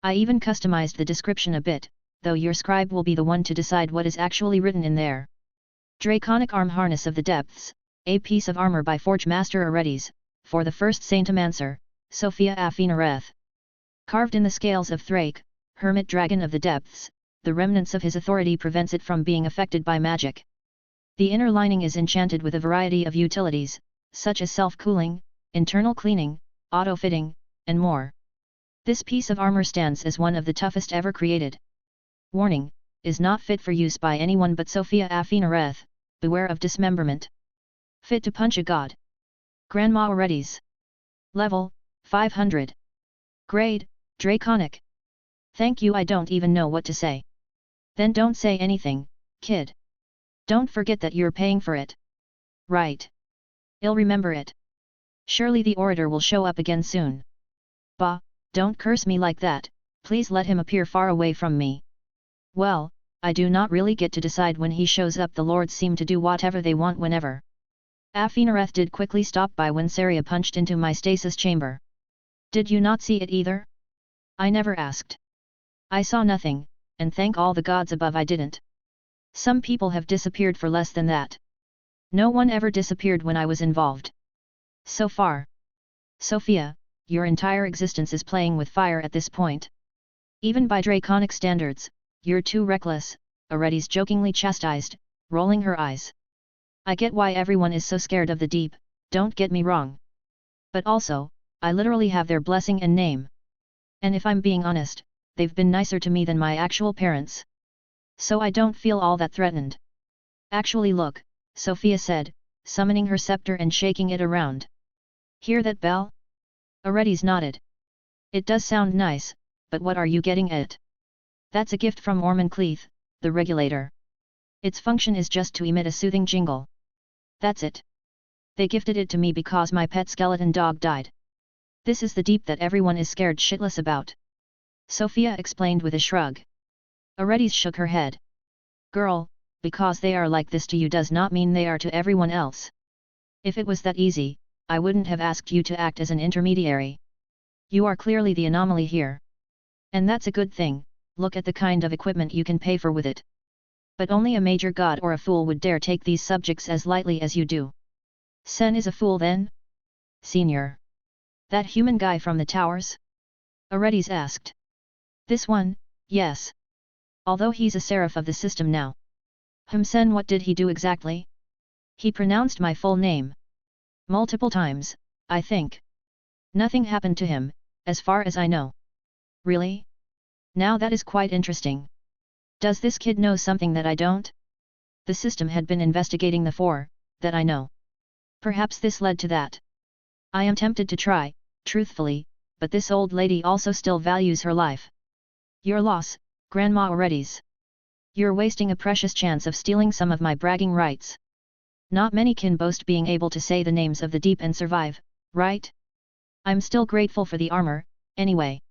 S1: I even customized the description a bit, though your scribe will be the one to decide what is actually written in there. Draconic Arm Harness of the Depths, a piece of armor by Forge Master Aredes, for the first Saintess, Sofia Afinareth. Carved in the scales of Thrake, Hermit Dragon of the Depths, the remnants of his authority prevents it from being affected by magic. The inner lining is enchanted with a variety of utilities, such as self-cooling, internal cleaning, auto-fitting, and more. This piece of armor stands as one of the toughest ever created. Warning, is not fit for use by anyone but Sofia Afinareth, beware of dismemberment. Fit to punch a god. Grandma Aredes. Level, 500. Grade, Draconic. Thank you, I don't even know what to say. Then don't say anything, kid. Don't forget that you're paying for it. Right. I'll remember it. Surely the orator will show up again soon. Bah, don't curse me like that, please let him appear far away from me. Well, I do not really get to decide when he shows up. The lords seem to do whatever they want whenever. Afinareth did quickly stop by when Saria punched into my stasis chamber. Did you not see it either? I never asked. I saw nothing, and thank all the gods above I didn't. Some people have disappeared for less than that. No one ever disappeared when I was involved. So far. Sofia, your entire existence is playing with fire at this point. Even by draconic standards, you're too reckless, Aredes jokingly chastised, rolling her eyes. I get why everyone is so scared of the deep, don't get me wrong. But also, I literally have their blessing and name. And if I'm being honest, they've been nicer to me than my actual parents. So I don't feel all that threatened. Actually look, Sofia said, summoning her scepter and shaking it around. Hear that bell? Aredes nodded. It does sound nice, but what are you getting at? That's a gift from Ormoncleith, the regulator. Its function is just to emit a soothing jingle. That's it. They gifted it to me because my pet skeleton dog died. This is the deep that everyone is scared shitless about. Sofia explained with a shrug. Aredes shook her head. Girl, because they are like this to you does not mean they are to everyone else. If it was that easy, I wouldn't have asked you to act as an intermediary. You are clearly the anomaly here. And that's a good thing, look at the kind of equipment you can pay for with it. But only a major god or a fool would dare take these subjects as lightly as you do. Sen is a fool then? Senior. That human guy from the towers? Aredes asked. This one, yes. Although he's a seraph of the system now. Sen, what did he do exactly? He pronounced my full name. Multiple times, I think. Nothing happened to him, as far as I know. Really? Now that is quite interesting. Does this kid know something that I don't? The system had been investigating the four, that I know. Perhaps this led to that. I am tempted to try, truthfully, but this old lady also still values her life. Your loss, Grandma Aredes. You're wasting a precious chance of stealing some of my bragging rights. Not many can boast being able to say the names of the deep and survive, right? I'm still grateful for the armor, anyway.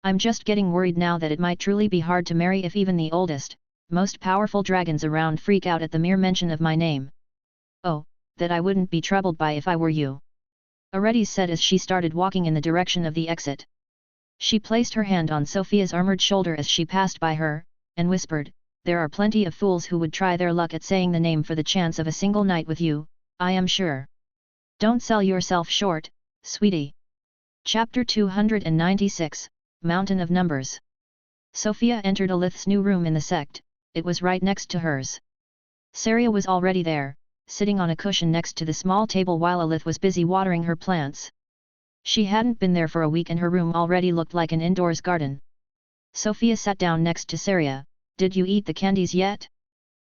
S1: I'm just getting worried now that it might truly be hard to marry if even the oldest, most powerful dragons around freak out at the mere mention of my name. Oh, that I wouldn't be troubled by if I were you. Aredes said as she started walking in the direction of the exit. She placed her hand on Sofia's armored shoulder as she passed by her, and whispered, there are plenty of fools who would try their luck at saying the name for the chance of a single night with you, I am sure. Don't sell yourself short, sweetie. Chapter 296, Mountain of Numbers. Sofia entered Alith's new room in the sect, it was right next to hers. Saria was already there, sitting on a cushion next to the small table while Alith was busy watering her plants. She hadn't been there for a week and her room already looked like an indoors garden. Sofia sat down next to Saria. Did you eat the candies yet?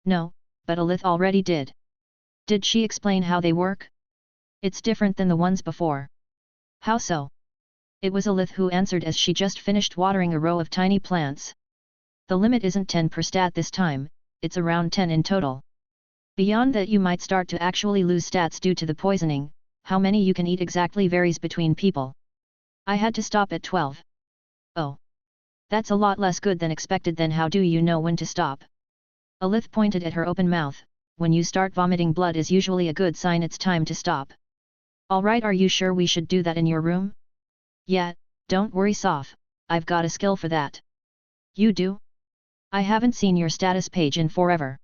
S1: No, but Alith already did. Did she explain how they work? It's different than the ones before. How so? It was Alith who answered as she just finished watering a row of tiny plants. The limit isn't 10 per stat this time, it's around 10 in total. Beyond that you might start to actually lose stats due to the poisoning. How many you can eat exactly varies between people. I had to stop at 12. Oh. That's a lot less good than expected. Then how do you know when to stop? Alith pointed at her open mouth. When you start vomiting blood is usually a good sign it's time to stop. Alright, are you sure we should do that in your room? Yeah, don't worry Sof, I've got a skill for that. You do? I haven't seen your status page in forever.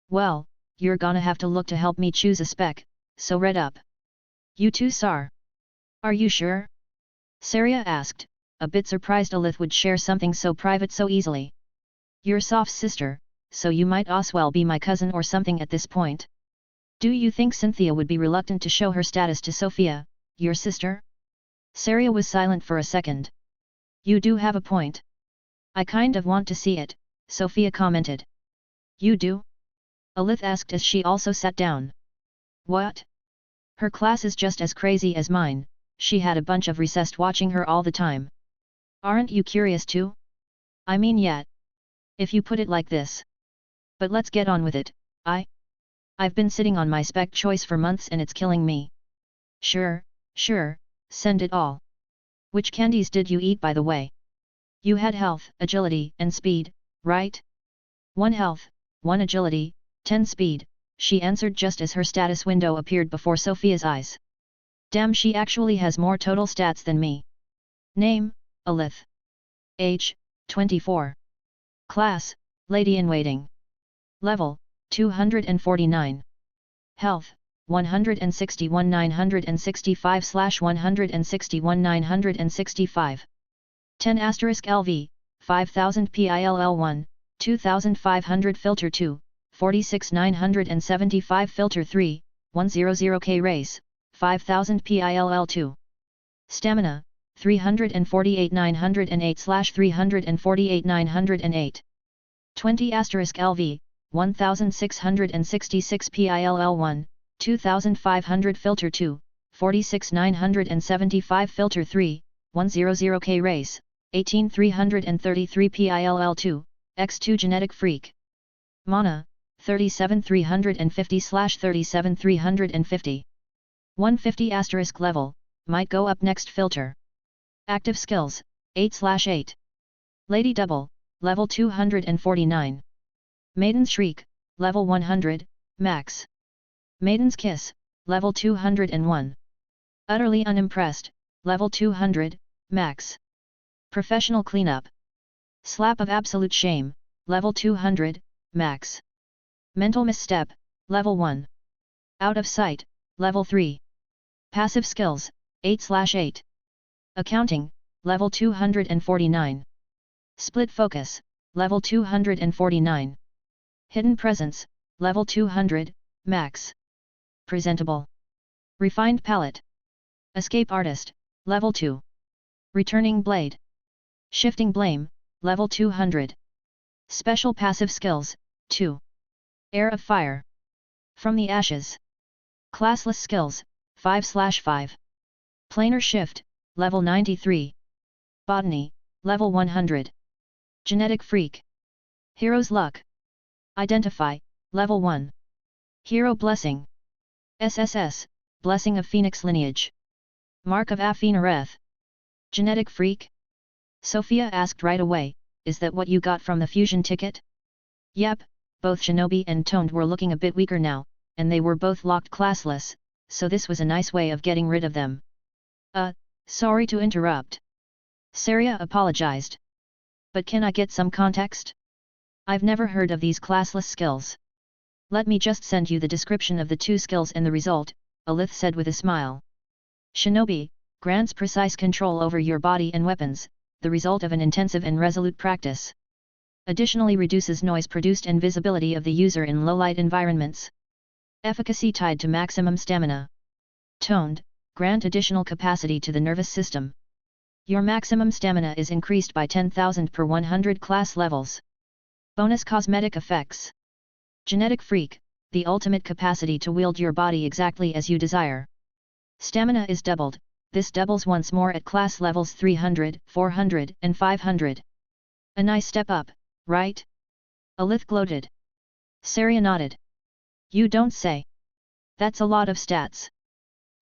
S1: Well, you're gonna have to look to help me choose a spec, so read up. You too Sar? Are you sure? Saria asked, a bit surprised Alith would share something so private so easily. You're Sof's sister, so you might as well be my cousin or something at this point. Do you think Cynthia would be reluctant to show her status to Sofia, your sister? Saria was silent for a second. You do have a point. I kind of want to see it, Sofia commented. You do? Alith asked as she also sat down. What? Her class is just as crazy as mine, she had a bunch of recessed watching her all the time. Aren't you curious too? I mean yet. If you put it like this. But let's get on with it. I've been sitting on my spec choice for months and it's killing me. Sure, send it all. Which candies did you eat by the way? You had health, agility, and speed, right? 1 health, 1 agility, 10 speed, she answered just as her status window appeared before Sofia's eyes. Damn, she actually has more total stats than me. Name, Alith. Age, 24. Class, Lady-in-Waiting. Level, 249. Health, 161 965/161 965. 10 LV, 5000 PILL1, 2500 filter 2, 46 975 filter 3, 100K race, 5000 PILL2. Stamina, 348 908/348 908. 20 LV, 1666 PILL1, 2500 filter 2, 46 975 filter 3, 100K race, 18333 PILL2, X2 genetic freak. Mana, 37350/37350. 150 level, might go up next filter. Active skills, 8/8. Lady Double, level 249. Maiden's Shriek, level 100, max. Maiden's Kiss, level 201. Utterly Unimpressed, level 200, max. Professional Cleanup. Slap of Absolute Shame, level 200, max. Mental Misstep, level 1. Out of Sight, level 3. Passive Skills, 8/8. Accounting, level 249. Split Focus, level 249. Hidden Presence, level 200, max. Presentable. Refined Palette. Escape Artist, level 2. Returning Blade. Shifting Blame, level 200. Special Passive Skills, 2. Air of Fire. From the Ashes. Classless Skills, 5/5. Planar Shift, level 93. Botany, level 100. Genetic Freak. Hero's Luck. Identify, level 1. Hero Blessing. SSS, Blessing of Phoenix Lineage. Mark of Afinareth. Genetic Freak? Sofia asked right away, is that what you got from the fusion ticket? Yep, both Shinobi and Toned were looking a bit weaker now, and they were both locked classless, so this was a nice way of getting rid of them. Sorry to interrupt. Saria apologized. But can I get some context? I've never heard of these classless skills. Let me just send you the description of the 2 skills and the result, Alith said with a smile. Shinobi, grants precise control over your body and weapons, the result of an intensive and resolute practice. Additionally reduces noise produced and visibility of the user in low-light environments. Efficacy tied to maximum stamina. Toned, grant additional capacity to the nervous system. Your maximum stamina is increased by 10,000 per 100 class levels. Bonus cosmetic effects. Genetic Freak, the ultimate capacity to wield your body exactly as you desire. Stamina is doubled, this doubles once more at class levels 300, 400 and 500. A nice step up, right? Alith gloated. Saria nodded. You don't say. That's a lot of stats.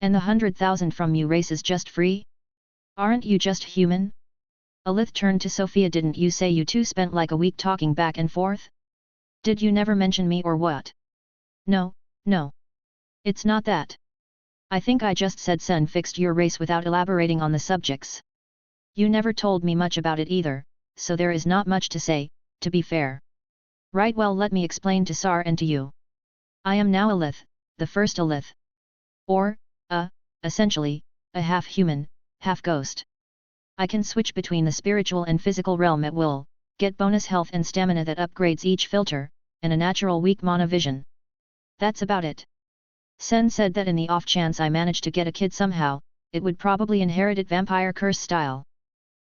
S1: And the 100,000 from you race is just free? Aren't you just human? Alith turned to Sofia. Didn't you say you two spent like a week talking back and forth? Did you never mention me or what? No, no. It's not that. I think I just said Sen fixed your race without elaborating on the subjects. You never told me much about it either, so there is not much to say, to be fair. Right, well, let me explain to Sar and to you. I am now Alith, the first Alith. Or, essentially, a half-human, half-ghost. I can switch between the spiritual and physical realm at will, get bonus health and stamina that upgrades each filter, and a natural weak mana vision. That's about it. Sen said that in the off chance I managed to get a kid somehow, it would probably inherit it vampire curse style.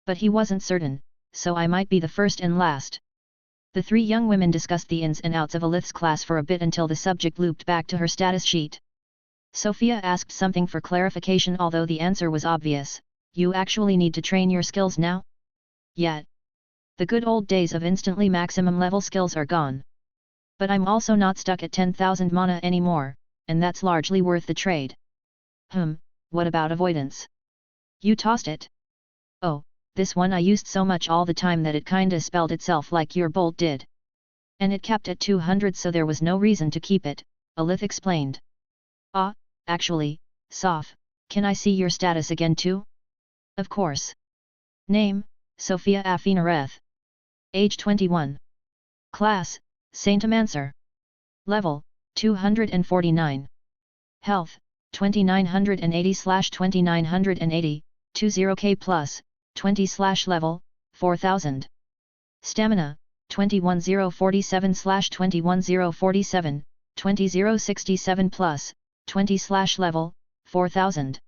S1: But he wasn't certain, so I might be the first and last. The three young women discussed the ins and outs of Alith's class for a bit until the subject looped back to her status sheet. Sofia asked something for clarification, although the answer was obvious. You actually need to train your skills now? Yet. The good old days of instantly maximum level skills are gone. But I'm also not stuck at 10,000 mana anymore, and that's largely worth the trade. What about avoidance? You tossed it? Oh, this one I used so much all the time that it kinda spelled itself like your bolt did. And it capped at 200, so there was no reason to keep it, Alith explained. Actually, Sof, can I see your status again too? Of course. Name, Sofia Afinareth. Age 21. Class, Saintess. Level, 249. Health, 2980/2980, 20k plus, 20/level, 4000. Stamina, 21047/21047, 20067 plus, 20/level, 4000.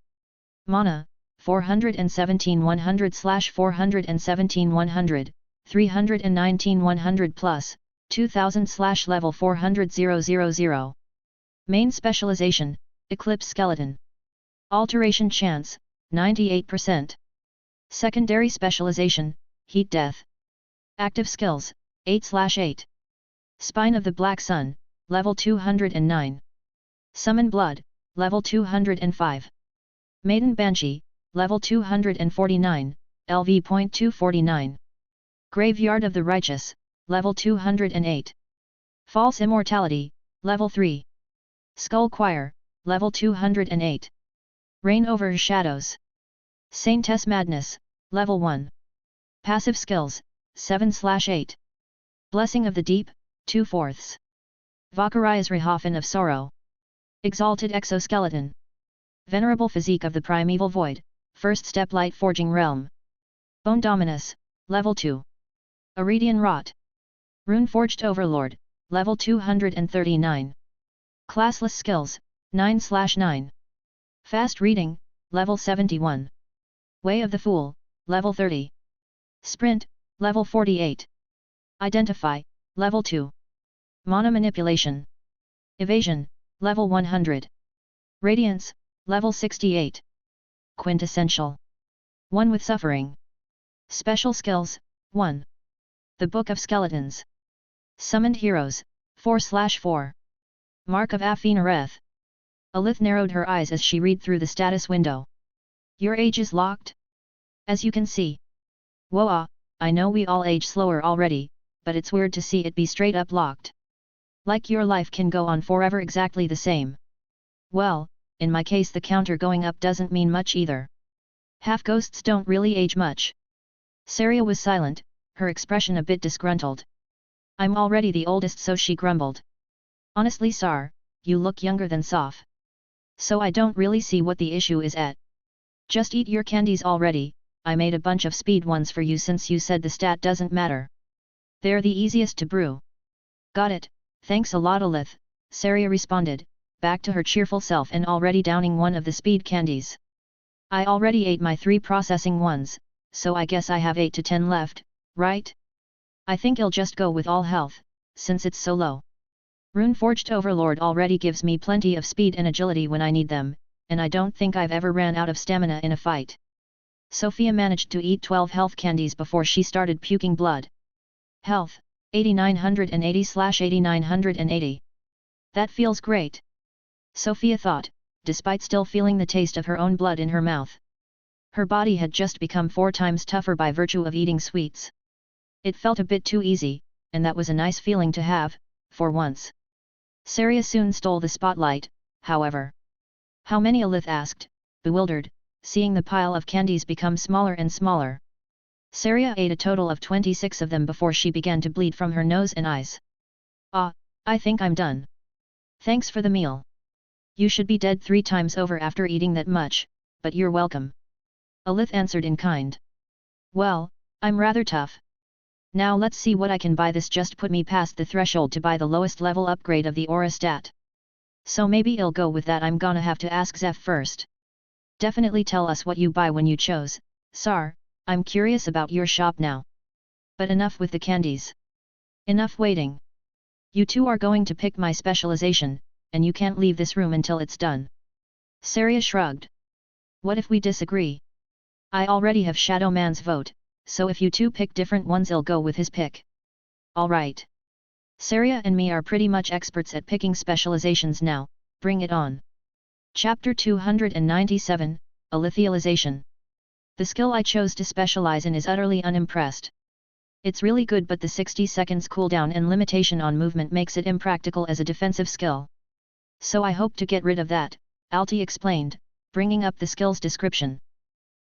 S1: Mana, 417/100/417/100, 319/100 plus, 2000/level 400,000. Main specialization, Eclipse Skeleton. Alteration chance, 98%. Secondary specialization, Heat Death. Active skills, 8/8. Spine of the Black Sun, level 209. Summon Blood, level 205. Maiden Banshee, level 249, LV.249. Graveyard of the Righteous, level 208. False Immortality, level 3. Skull Choir, level 208. Reign over Shadows. Saintess Madness, level 1. Passive skills, 7/8. Blessing of the Deep, 2/4. Valkyries Rihafen of Sorrow. Exalted Exoskeleton. Venerable Physique of the Primeval Void, First Step Light Forging Realm. Bone Dominus, level 2. Iridian Rot. Runeforged Overlord, level 239. Classless skills, 9/9. Fast Reading, level 71. Way of the Fool, level 30. Sprint, level 48. Identify, level 2. Mana Manipulation. Evasion, level 100. Radiance, level 68. Quintessential. One with Suffering. Special skills, 1. The Book of Skeletons. Summoned Heroes, 4/4. Mark of Afinareth. Alith narrowed her eyes as she read through the status window. Your age is locked? As you can see. Whoa, I know we all age slower already, but it's weird to see it be straight up locked. Like your life can go on forever exactly the same. Well, in my case the counter going up doesn't mean much either. Half-ghosts don't really age much. Saria was silent, her expression a bit disgruntled. I'm already the oldest, so she grumbled. Honestly Sar, you look younger than Sof. So I don't really see what the issue is at. Just eat your candies already, I made a bunch of speed ones for you since you said the stat doesn't matter. They're the easiest to brew. Got it, thanks a lot Alith, Saria responded, back to her cheerful self and already downing one of the speed candies. I already ate my 3 processing ones, so I guess I have 8 to 10 left, right? I think I'll just go with all health, since it's so low. Runeforged Overlord already gives me plenty of speed and agility when I need them, and I don't think I've ever ran out of stamina in a fight. Sofia managed to eat 12 health candies before she started puking blood. Health, 8980/8980. That feels great. Sofia thought, despite still feeling the taste of her own blood in her mouth. Her body had just become 4 times tougher by virtue of eating sweets. It felt a bit too easy, and that was a nice feeling to have, for once. Saria soon stole the spotlight, however. How many? Alith asked, bewildered, seeing the pile of candies become smaller and smaller. Saria ate a total of 26 of them before she began to bleed from her nose and eyes. Ah, I think I'm done. Thanks for the meal. You should be dead 3 times over after eating that much, but you're welcome. Alith answered in kind. Well, I'm rather tough. Now let's see what I can buy. This just put me past the threshold to buy the lowest level upgrade of the aura stat. So maybe I'll go with that. I'm gonna have to ask Zeph first. Definitely tell us what you buy when you chose, Sar, I'm curious about your shop now. But enough with the candies. Enough waiting. You two are going to pick my specialization, and you can't leave this room until it's done. Saria shrugged. What if we disagree? I already have Shadow Man's vote, so if you two pick different ones I'll go with his pick. Alright. Saria and me are pretty much experts at picking specializations now, bring it on. Chapter 297, Alithialization. The skill I chose to specialize in is utterly unimpressed. It's really good, but the 60 seconds cooldown and limitation on movement makes it impractical as a defensive skill. So I hope to get rid of that, Alti explained, bringing up the skill's description.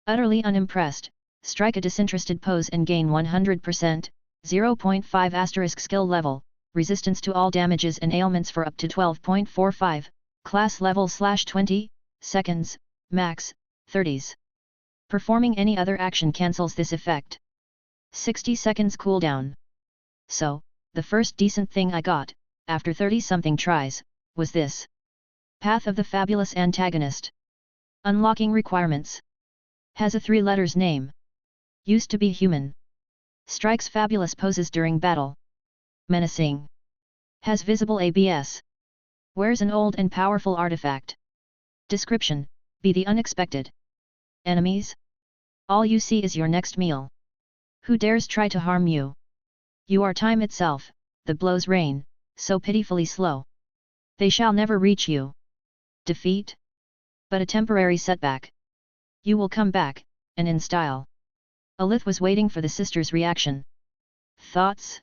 S1: Utterly unimpressed, strike a disinterested pose and gain 100%, 0.5 * skill level, resistance to all damages and ailments for up to 12.45, class level /20, seconds, max, 30s. Performing any other action cancels this effect. 60 seconds cooldown. So, the first decent thing I got, after 30-something tries, was this. Path of the Fabulous Antagonist. Unlocking requirements. Has a 3 letters name. Used to be human. Strikes fabulous poses during battle. Menacing. Has visible ABS. Wears an old and powerful artifact. Description, be the unexpected. Enemies? All you see is your next meal. Who dares try to harm you? You are time itself, the blows rain, so pitifully slow. They shall never reach you. Defeat? But a temporary setback. You will come back, and in style. Alith was waiting for the sister's reaction. Thoughts?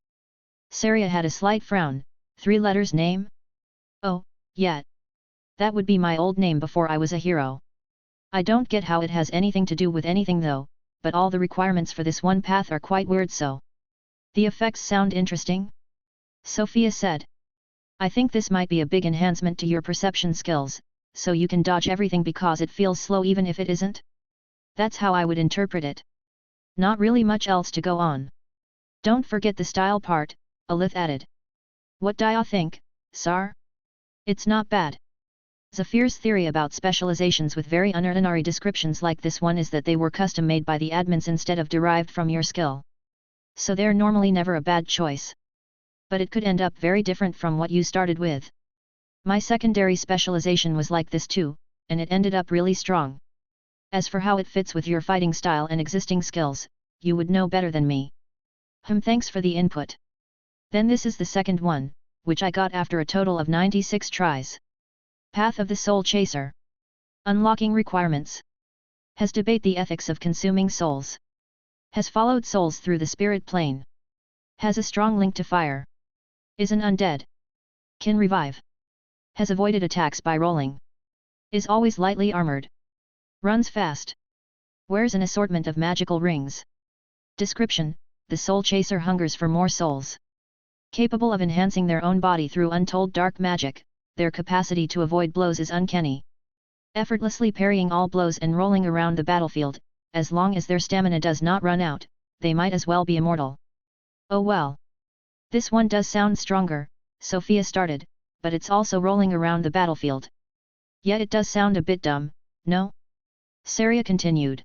S1: Saria had a slight frown. 3 letters name? Oh, yeah. That would be my old name before I was a hero. I don't get how it has anything to do with anything though, but all the requirements for this one path are quite weird. So the effects sound interesting? Sofia said. I think this might be a big enhancement to your perception skills, so you can dodge everything because it feels slow even if it isn't. That's how I would interpret it. Not really much else to go on. Don't forget the style part, Alith added. What do you think, Sar? It's not bad. Zephyr's theory about specializations with very unordinary descriptions like this one is that they were custom made by the admins instead of derived from your skill. So they're normally never a bad choice. But it could end up very different from what you started with. My secondary specialization was like this too, and it ended up really strong. As for how it fits with your fighting style and existing skills, you would know better than me. Thanks for the input. Then this is the second one, which I got after a total of 96 tries. Path of the Soul Chaser. Unlocking requirements. Has debate the ethics of consuming souls. Has followed souls through the spirit plane. Has a strong link to fire. Is an undead. Can revive. Has avoided attacks by rolling. Is always lightly armored. Runs fast. Wears an assortment of magical rings. Description, the Soul Chaser hungers for more souls. Capable of enhancing their own body through untold dark magic, their capacity to avoid blows is uncanny. Effortlessly parrying all blows and rolling around the battlefield, as long as their stamina does not run out, they might as well be immortal. Oh well. This one does sound stronger, Sofia started, but it's also rolling around the battlefield. Yet it does sound a bit dumb, no? Saria continued.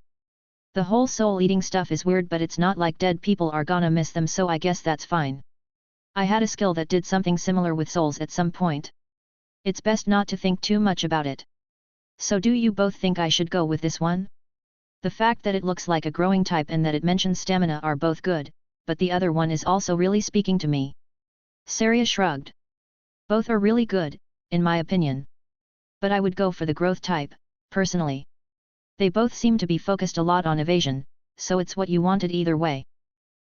S1: The whole soul-eating stuff is weird, but it's not like dead people are gonna miss them, so I guess that's fine. I had a skill that did something similar with souls at some point. It's best not to think too much about it. So do you both think I should go with this one? The fact that it looks like a growing type and that it mentions stamina are both good, but the other one is also really speaking to me. Saria shrugged. Both are really good, in my opinion. But I would go for the growth type, personally. They both seem to be focused a lot on evasion, so it's what you wanted either way.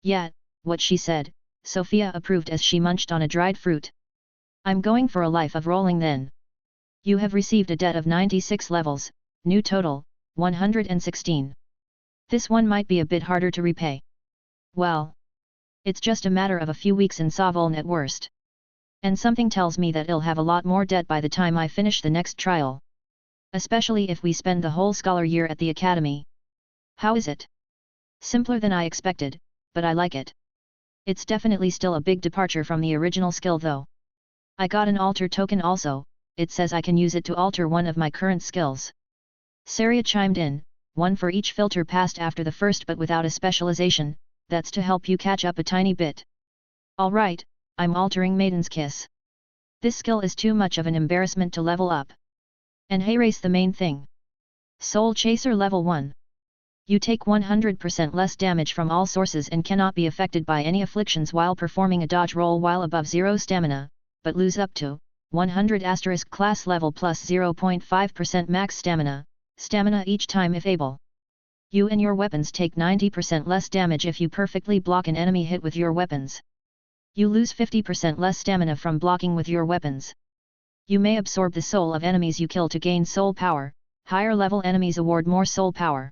S1: Yeah, what she said, Sofia approved as she munched on a dried fruit. I'm going for a life of rolling then. You have received a debt of 96 levels, new total, 116. This one might be a bit harder to repay. Well, it's just a matter of a few weeks in Savoln at worst. And something tells me that I'll have a lot more debt by the time I finish the next trial. Especially if we spend the whole scholar year at the academy. How is it? Simpler than I expected, but I like it. It's definitely still a big departure from the original skill though. I got an alter token also, it says I can use it to alter one of my current skills. Saria chimed in, one for each filter passed after the first but without a specialization, that's to help you catch up a tiny bit. Alright, I'm altering Maiden's Kiss. This skill is too much of an embarrassment to level up. And hey, race the main thing. Soul Chaser level 1. You take 100% less damage from all sources and cannot be affected by any afflictions while performing a dodge roll while above 0 stamina, but lose up to 100 * class level plus 0.5% max stamina each time if able. You and your weapons take 90% less damage if you perfectly block an enemy hit with your weapons. You lose 50% less stamina from blocking with your weapons. You may absorb the soul of enemies you kill to gain soul power, higher level enemies award more soul power.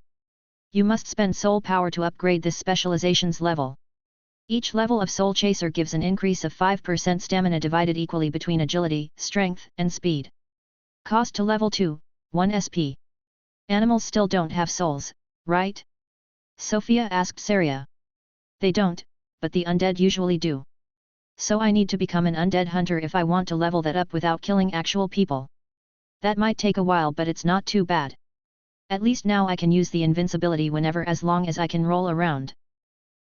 S1: You must spend soul power to upgrade this specialization's level. Each level of Soul Chaser gives an increase of 5% stamina divided equally between agility, strength, and speed. Cost to level 2, 1 SP. Animals still don't have souls, right? Sofia asked Saria. They don't, but the undead usually do. So I need to become an undead hunter if I want to level that up without killing actual people. That might take a while, but it's not too bad. At least now I can use the invincibility whenever as long as I can roll around.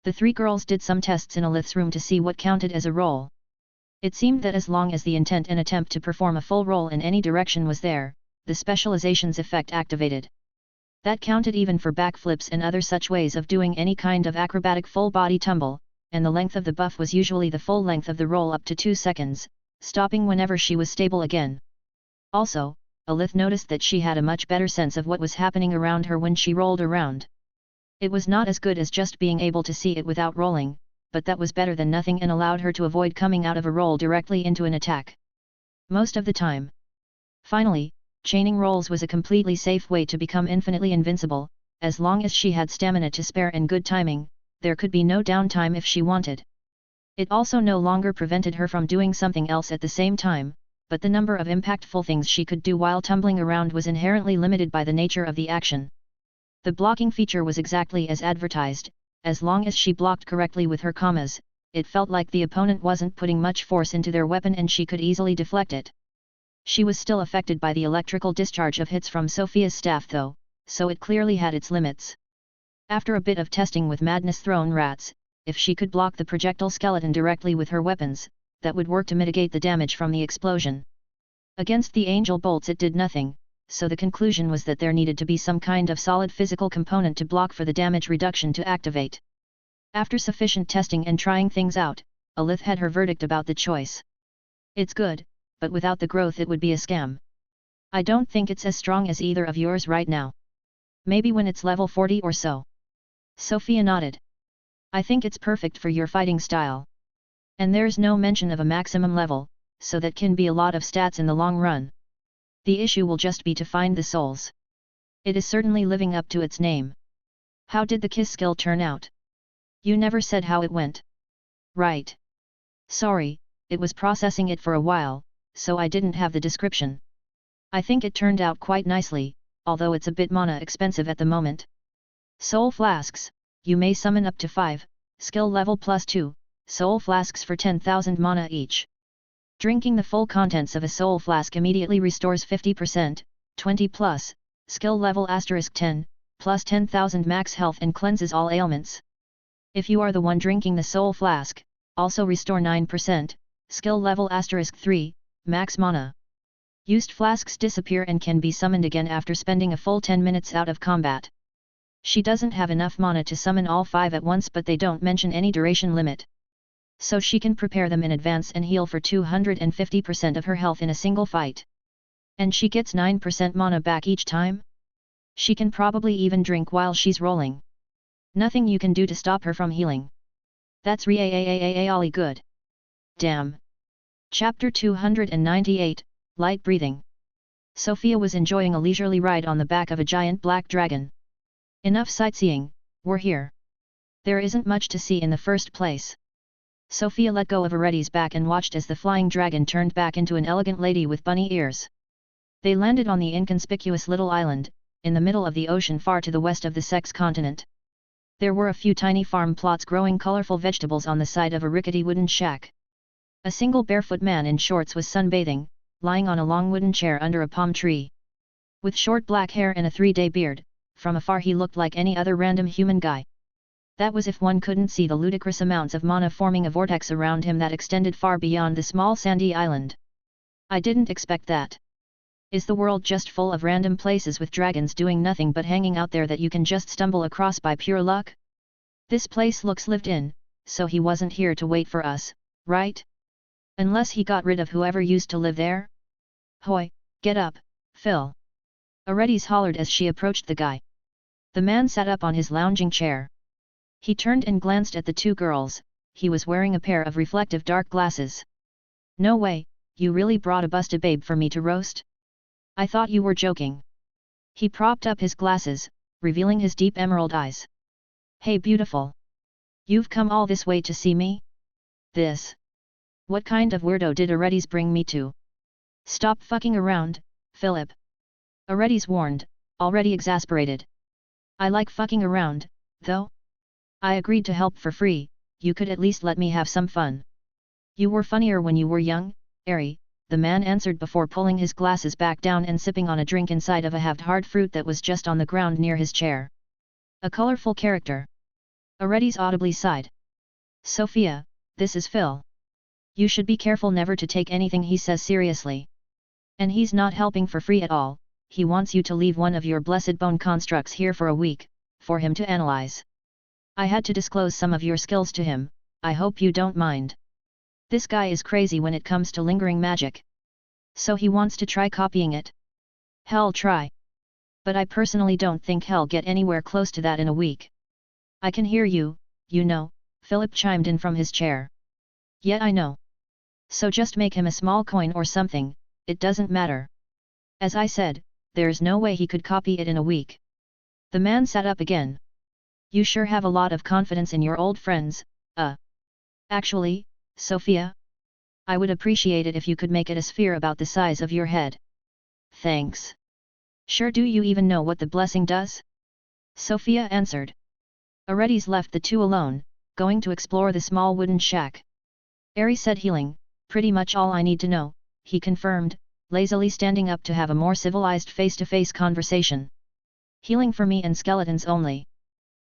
S1: The three girls did some tests in Alith's room to see what counted as a roll. It seemed that as long as the intent and attempt to perform a full roll in any direction was there, the specialization's effect activated. That counted even for backflips and other such ways of doing any kind of acrobatic full body tumble, and the length of the buff was usually the full length of the roll up to 2 seconds, stopping whenever she was stable again. Also, Alith noticed that she had a much better sense of what was happening around her when she rolled around. It was not as good as just being able to see it without rolling, but that was better than nothing and allowed her to avoid coming out of a roll directly into an attack. Most of the time. Finally, chaining rolls was a completely safe way to become infinitely invincible, as long as she had stamina to spare and good timing, there could be no downtime if she wanted. It also no longer prevented her from doing something else at the same time, but the number of impactful things she could do while tumbling around was inherently limited by the nature of the action. The blocking feature was exactly as advertised, as long as she blocked correctly with her commas, it felt like the opponent wasn't putting much force into their weapon and she could easily deflect it. She was still affected by the electrical discharge of hits from Sofia's staff though, so it clearly had its limits. After a bit of testing with Madness Thrown Rats, if she could block the projectile skeleton directly with her weapons, that would work to mitigate the damage from the explosion. Against the angel bolts it did nothing, so the conclusion was that there needed to be some kind of solid physical component to block for the damage reduction to activate. After sufficient testing and trying things out, Alith had her verdict about the choice. It's good, but without the growth it would be a scam. I don't think it's as strong as either of yours right now. Maybe when it's level 40 or so. Sofia nodded. I think it's perfect for your fighting style. And there's no mention of a maximum level, so that can be a lot of stats in the long run. The issue will just be to find the souls. It is certainly living up to its name. How did the kiss skill turn out? You never said how it went. Right. Sorry, it was processing it for a while, so I didn't have the description. I think it turned out quite nicely, although it's a bit mana expensive at the moment. Soul Flasks, you may summon up to 5, skill level plus 2, soul flasks for 10,000 mana each. Drinking the full contents of a soul flask immediately restores 50%, 20 plus, skill level *10, plus 10,000 max health and cleanses all ailments. If you are the one drinking the soul flask, also restore 9%, skill level *3, max mana. Used flasks disappear and can be summoned again after spending a full 10 minutes out of combat. She doesn't have enough mana to summon all 5 at once, but they don't mention any duration limit. So she can prepare them in advance and heal for 250% of her health in a single fight. And she gets 9% mana back each time? She can probably even drink while she's rolling. Nothing you can do to stop her from healing. That's really good. Damn. Chapter 298, Light Breathing. Sofia was enjoying a leisurely ride on the back of a giant black dragon. Enough sightseeing, we're here. There isn't much to see in the first place. Sofia let go of Aretti's back and watched as the flying dragon turned back into an elegant lady with bunny ears. They landed on the inconspicuous little island, in the middle of the ocean far to the west of the Sex continent. There were a few tiny farm plots growing colorful vegetables on the side of a rickety wooden shack. A single barefoot man in shorts was sunbathing, lying on a long wooden chair under a palm tree. With short black hair and a 3-day beard, from afar he looked like any other random human guy. That was if one couldn't see the ludicrous amounts of mana forming a vortex around him that extended far beyond the small sandy island. I didn't expect that. Is the world just full of random places with dragons doing nothing but hanging out there that you can just stumble across by pure luck? This place looks lived in, so he wasn't here to wait for us, right? Unless he got rid of whoever used to live there? Hoy, get up, Phil. Aretti's hollered as she approached the guy. The man sat up on his lounging chair. He turned and glanced at the two girls. He was wearing a pair of reflective dark glasses. No way, you really brought a busted babe for me to roast? I thought you were joking. He propped up his glasses, revealing his deep emerald eyes. Hey beautiful. You've come all this way to see me? This. What kind of weirdo did Aretti's bring me to? Stop fucking around, Philip. Aretti's warned, already exasperated. I like fucking around, though. I agreed to help for free, you could at least let me have some fun. You were funnier when you were young, Ari, the man answered before pulling his glasses back down and sipping on a drink inside of a halved hard fruit that was just on the ground near his chair. A colorful character. Aretti's audibly sighed. Sofia, this is Phil. You should be careful never to take anything he says seriously. And he's not helping for free at all, he wants you to leave one of your blessed bone constructs here for a week, for him to analyze. I had to disclose some of your skills to him, I hope you don't mind. This guy is crazy when it comes to lingering magic. So he wants to try copying it. Hell try. But I personally don't think he'll get anywhere close to that in a week. I can hear you, you know, Philip chimed in from his chair. Yeah I know. So just make him a small coin or something, it doesn't matter. As I said, there's no way he could copy it in a week. The man sat up again. You sure have a lot of confidence in your old friends, Actually, Sofia? I would appreciate it if you could make it a sphere about the size of your head. Thanks. Sure, do you even know what the blessing does? Sofia answered. Aretti's left the two alone, going to explore the small wooden shack. Ari said healing, pretty much all I need to know, he confirmed, lazily standing up to have a more civilized face-to-face conversation. Healing for me and skeletons only.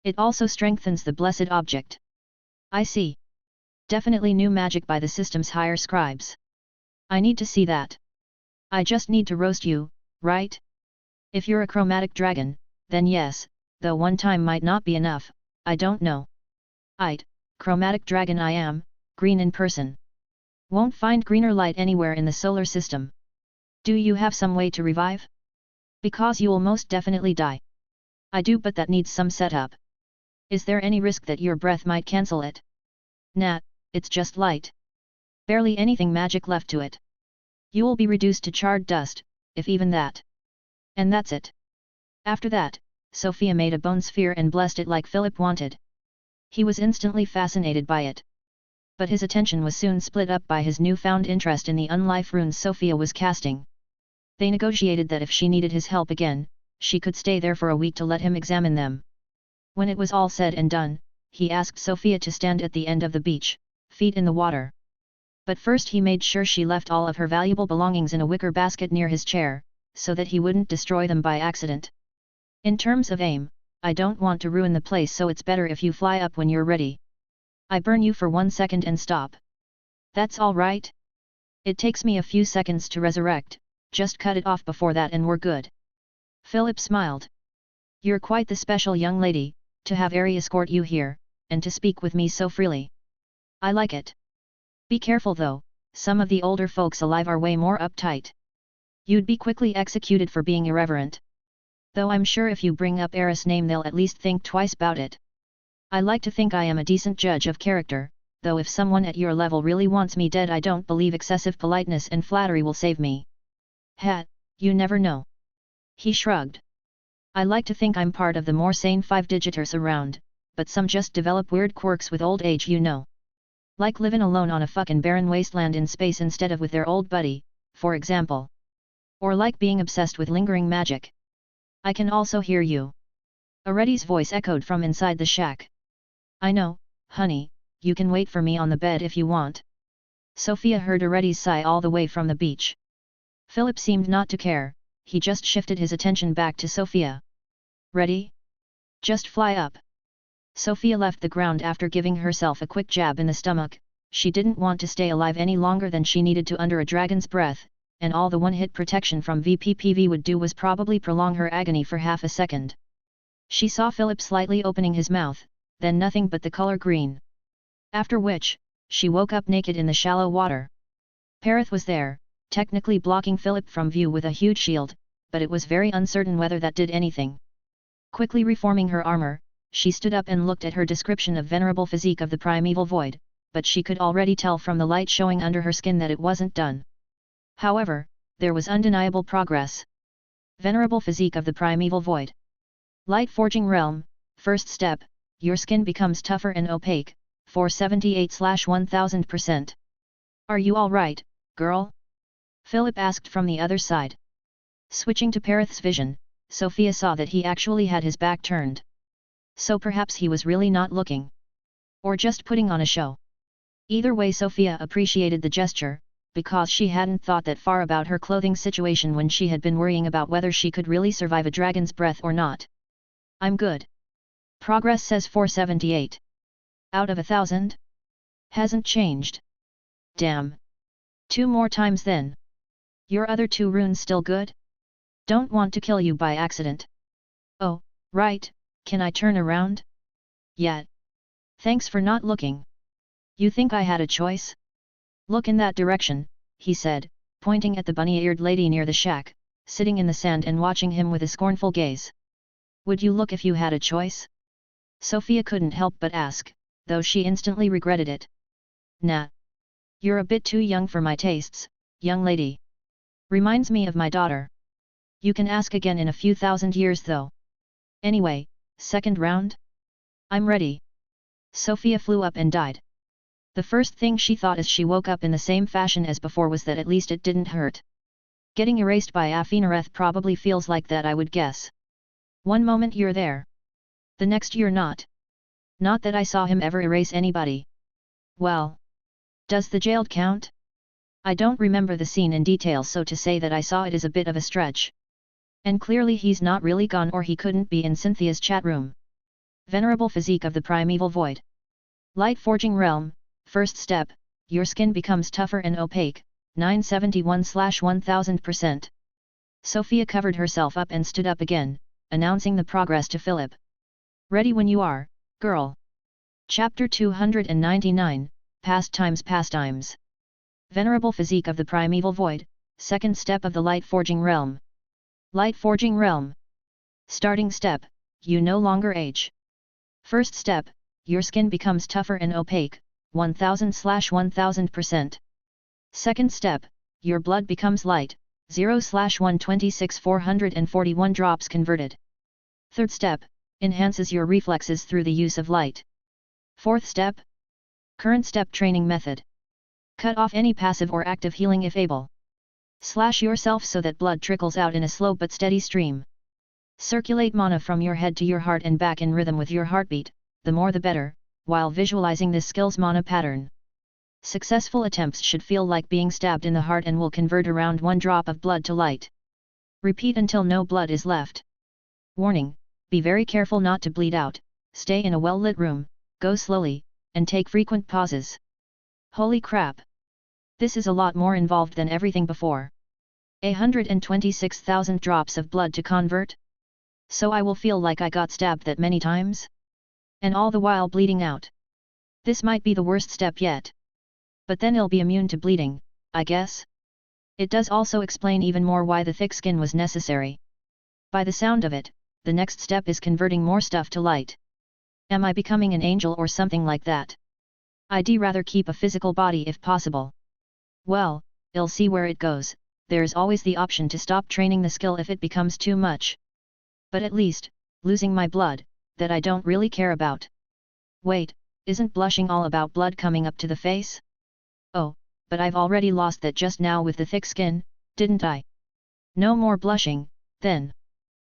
S1: It also strengthens the blessed object. I see. Definitely new magic by the system's higher scribes. I need to see that. I just need to roast you, right? If you're a chromatic dragon, then yes, though one time might not be enough, I don't know. Chromatic dragon I am, green in person. Won't find greener light anywhere in the solar system. Do you have some way to revive? Because you'll most definitely die. I do, but that needs some setup. Is there any risk that your breath might cancel it? Nah, it's just light. Barely anything magic left to it. You'll be reduced to charred dust, if even that. And that's it. After that, Sofia made a bone sphere and blessed it like Philip wanted. He was instantly fascinated by it. But his attention was soon split up by his newfound interest in the unlife runes Sofia was casting. They negotiated that if she needed his help again, she could stay there for a week to let him examine them. When it was all said and done, he asked Sofia to stand at the end of the beach, feet in the water. But first he made sure she left all of her valuable belongings in a wicker basket near his chair, so that he wouldn't destroy them by accident. In terms of aim, I don't want to ruin the place, so it's better if you fly up when you're ready. I burn you for 1 second and stop. That's all right? It takes me a few seconds to resurrect, just cut it off before that and we're good. Philip smiled. You're quite the special young lady, to have Ari escort you here, and to speak with me so freely. I like it. Be careful though, some of the older folks alive are way more uptight. You'd be quickly executed for being irreverent. Though I'm sure if you bring up Aris' name they'll at least think twice about it. I like to think I am a decent judge of character, though if someone at your level really wants me dead I don't believe excessive politeness and flattery will save me. Ha, you never know. He shrugged. I like to think I'm part of the more sane five-digiters around, but some just develop weird quirks with old age, you know. Like living alone on a fucking barren wasteland in space instead of with their old buddy, for example. Or like being obsessed with lingering magic. I can also hear you. Areti's voice echoed from inside the shack. I know, honey, you can wait for me on the bed if you want. Sofia heard Areti's sigh all the way from the beach. Philip seemed not to care, he just shifted his attention back to Sofia. Ready? Just fly up. Sofia left the ground after giving herself a quick jab in the stomach. She didn't want to stay alive any longer than she needed to under a dragon's breath, and all the one-hit protection from VPPV would do was probably prolong her agony for half a second. She saw Philip slightly opening his mouth, then nothing but the color green. After which, she woke up naked in the shallow water. Perith was there, technically blocking Philip from view with a huge shield, but it was very uncertain whether that did anything. Quickly reforming her armor, she stood up and looked at her description of venerable physique of the primeval void, but she could already tell from the light showing under her skin that it wasn't done. However, there was undeniable progress. Venerable physique of the primeval void. Light forging realm, first step, your skin becomes tougher and opaque, 478/1000%. Are you alright, girl? Philip asked from the other side. Switching to Perith's vision, Sofia saw that he actually had his back turned. So perhaps he was really not looking. Or just putting on a show. Either way, Sofia appreciated the gesture, because she hadn't thought that far about her clothing situation when she had been worrying about whether she could really survive a dragon's breath or not. I'm good. Progress says 478. Out of 1,000? Hasn't changed. Damn. 2 more times then. Your other 2 runes still good? Don't want to kill you by accident. Oh, right, can I turn around? Yeah. Thanks for not looking. You think I had a choice? Look in that direction, he said, pointing at the bunny-eared lady near the shack, sitting in the sand and watching him with a scornful gaze. Would you look if you had a choice? Sofia couldn't help but ask, though she instantly regretted it. Nah. You're a bit too young for my tastes, young lady. Reminds me of my daughter. You can ask again in a few thousand years though. Anyway, second round? I'm ready. Sofia flew up and died. The first thing she thought as she woke up in the same fashion as before was that at least it didn't hurt. Getting erased by Afinareth probably feels like that, I would guess. One moment you're there. The next you're not. Not that I saw him ever erase anybody. Well. Does the jailed count? I don't remember the scene in detail, so to say that I saw it is a bit of a stretch. And clearly he's not really gone, or he couldn't be in Cynthia's chat room. Venerable physique of the primeval void. Light forging realm, first step, your skin becomes tougher and opaque, 971/1000%. Sofia covered herself up and stood up again, announcing the progress to Philip. Ready when you are, girl. Chapter 299, Pastimes. Venerable physique of the primeval void, second step of the light forging realm. Light forging realm. Starting step, you no longer age. First step, your skin becomes tougher and opaque, 1000/1000%. Second step, your blood becomes light, 0/126/441 drops converted. Third step, enhances your reflexes through the use of light. Fourth step. Current step training method. Cut off any passive or active healing if able. Slash yourself so that blood trickles out in a slow but steady stream. Circulate mana from your head to your heart and back in rhythm with your heartbeat, the more the better, while visualizing this skill's mana pattern. Successful attempts should feel like being stabbed in the heart and will convert around 1 drop of blood to light. Repeat until no blood is left. Warning, be very careful not to bleed out, stay in a well-lit room, go slowly, and take frequent pauses. Holy crap! This is a lot more involved than everything before. 126,000 drops of blood to convert? So I will feel like I got stabbed that many times? And all the while bleeding out. This might be the worst step yet. But then I'll be immune to bleeding, I guess? It does also explain even more why the thick skin was necessary. By the sound of it, the next step is converting more stuff to light. Am I becoming an angel or something like that? I'd rather keep a physical body if possible. Well, I'll see where it goes. There's always the option to stop training the skill if it becomes too much. But at least, losing my blood, that I don't really care about. Wait, isn't blushing all about blood coming up to the face? Oh, but I've already lost that just now with the thick skin, didn't I? No more blushing, then.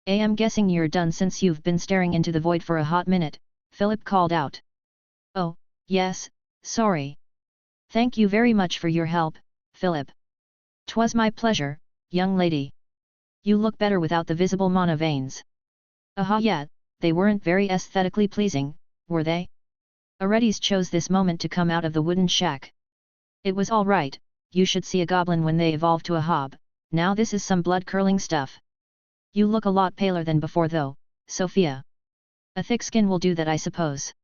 S1: I'm guessing you're done since you've been staring into the void for a hot minute, Philip called out. Oh, yes, sorry. Thank you very much for your help, Philip. 'Twas my pleasure, young lady. You look better without the visible mana veins. Aha, yeah, they weren't very aesthetically pleasing, were they? Aredes chose this moment to come out of the wooden shack. It was all right. You should see a goblin when they evolve to a hob. Now this is some blood-curdling stuff. You look a lot paler than before though, Sofia. A thick skin will do that, I suppose.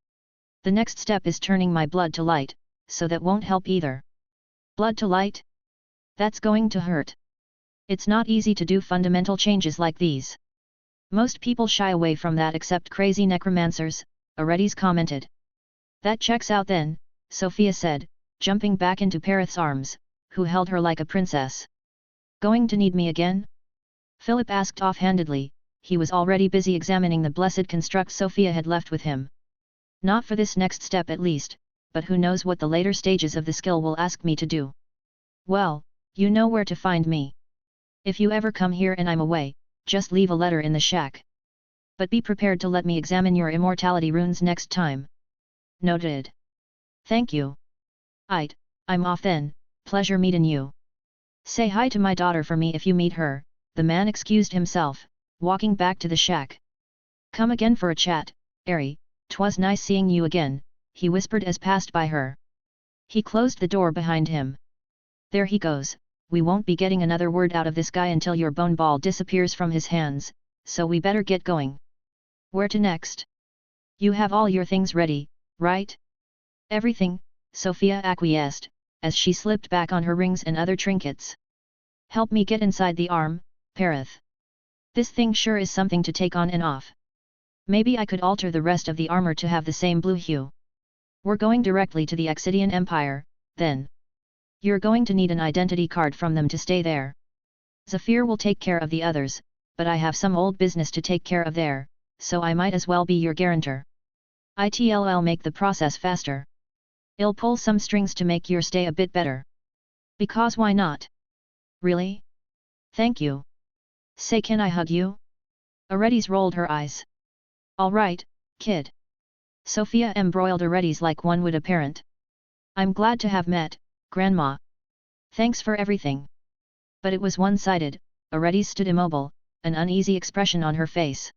S1: The next step is turning my blood to light, so that won't help either. Blood to light? That's going to hurt. It's not easy to do fundamental changes like these. Most people shy away from that except crazy necromancers, Aredes commented. That checks out then, Sofia said, jumping back into Perith's arms, who held her like a princess. Going to need me again? Philip asked offhandedly. He was already busy examining the blessed construct Sofia had left with him. Not for this next step at least, but who knows what the later stages of the skill will ask me to do. Well, you know where to find me. If you ever come here and I'm away, just leave a letter in the shack. But be prepared to let me examine your immortality runes next time. Noted. Thank you. I'm off then, pleasure meetin' you. Say hi to my daughter for me if you meet her, the man excused himself, walking back to the shack. Come again for a chat, Ari, 'twas nice seeing you again, he whispered as passed by her. He closed the door behind him. There he goes, we won't be getting another word out of this guy until your bone ball disappears from his hands, so we better get going. Where to next? You have all your things ready, right? Everything, Sofia acquiesced, as she slipped back on her rings and other trinkets. Help me get inside the arm, Perith. This thing sure is something to take on and off. Maybe I could alter the rest of the armor to have the same blue hue. We're going directly to the Exidian Empire, then. You're going to need an identity card from them to stay there. Zephyr will take care of the others, but I have some old business to take care of there, so I might as well be your guarantor. It'll make the process faster. I'll pull some strings to make your stay a bit better. Because why not? Really? Thank you. Say, can I hug you? Aredes rolled her eyes. All right, kid. Sofia embroiled Aredes like one would a parent. I'm glad to have met, Grandma. Thanks for everything. But it was one-sided. Aredes stood immobile, an uneasy expression on her face.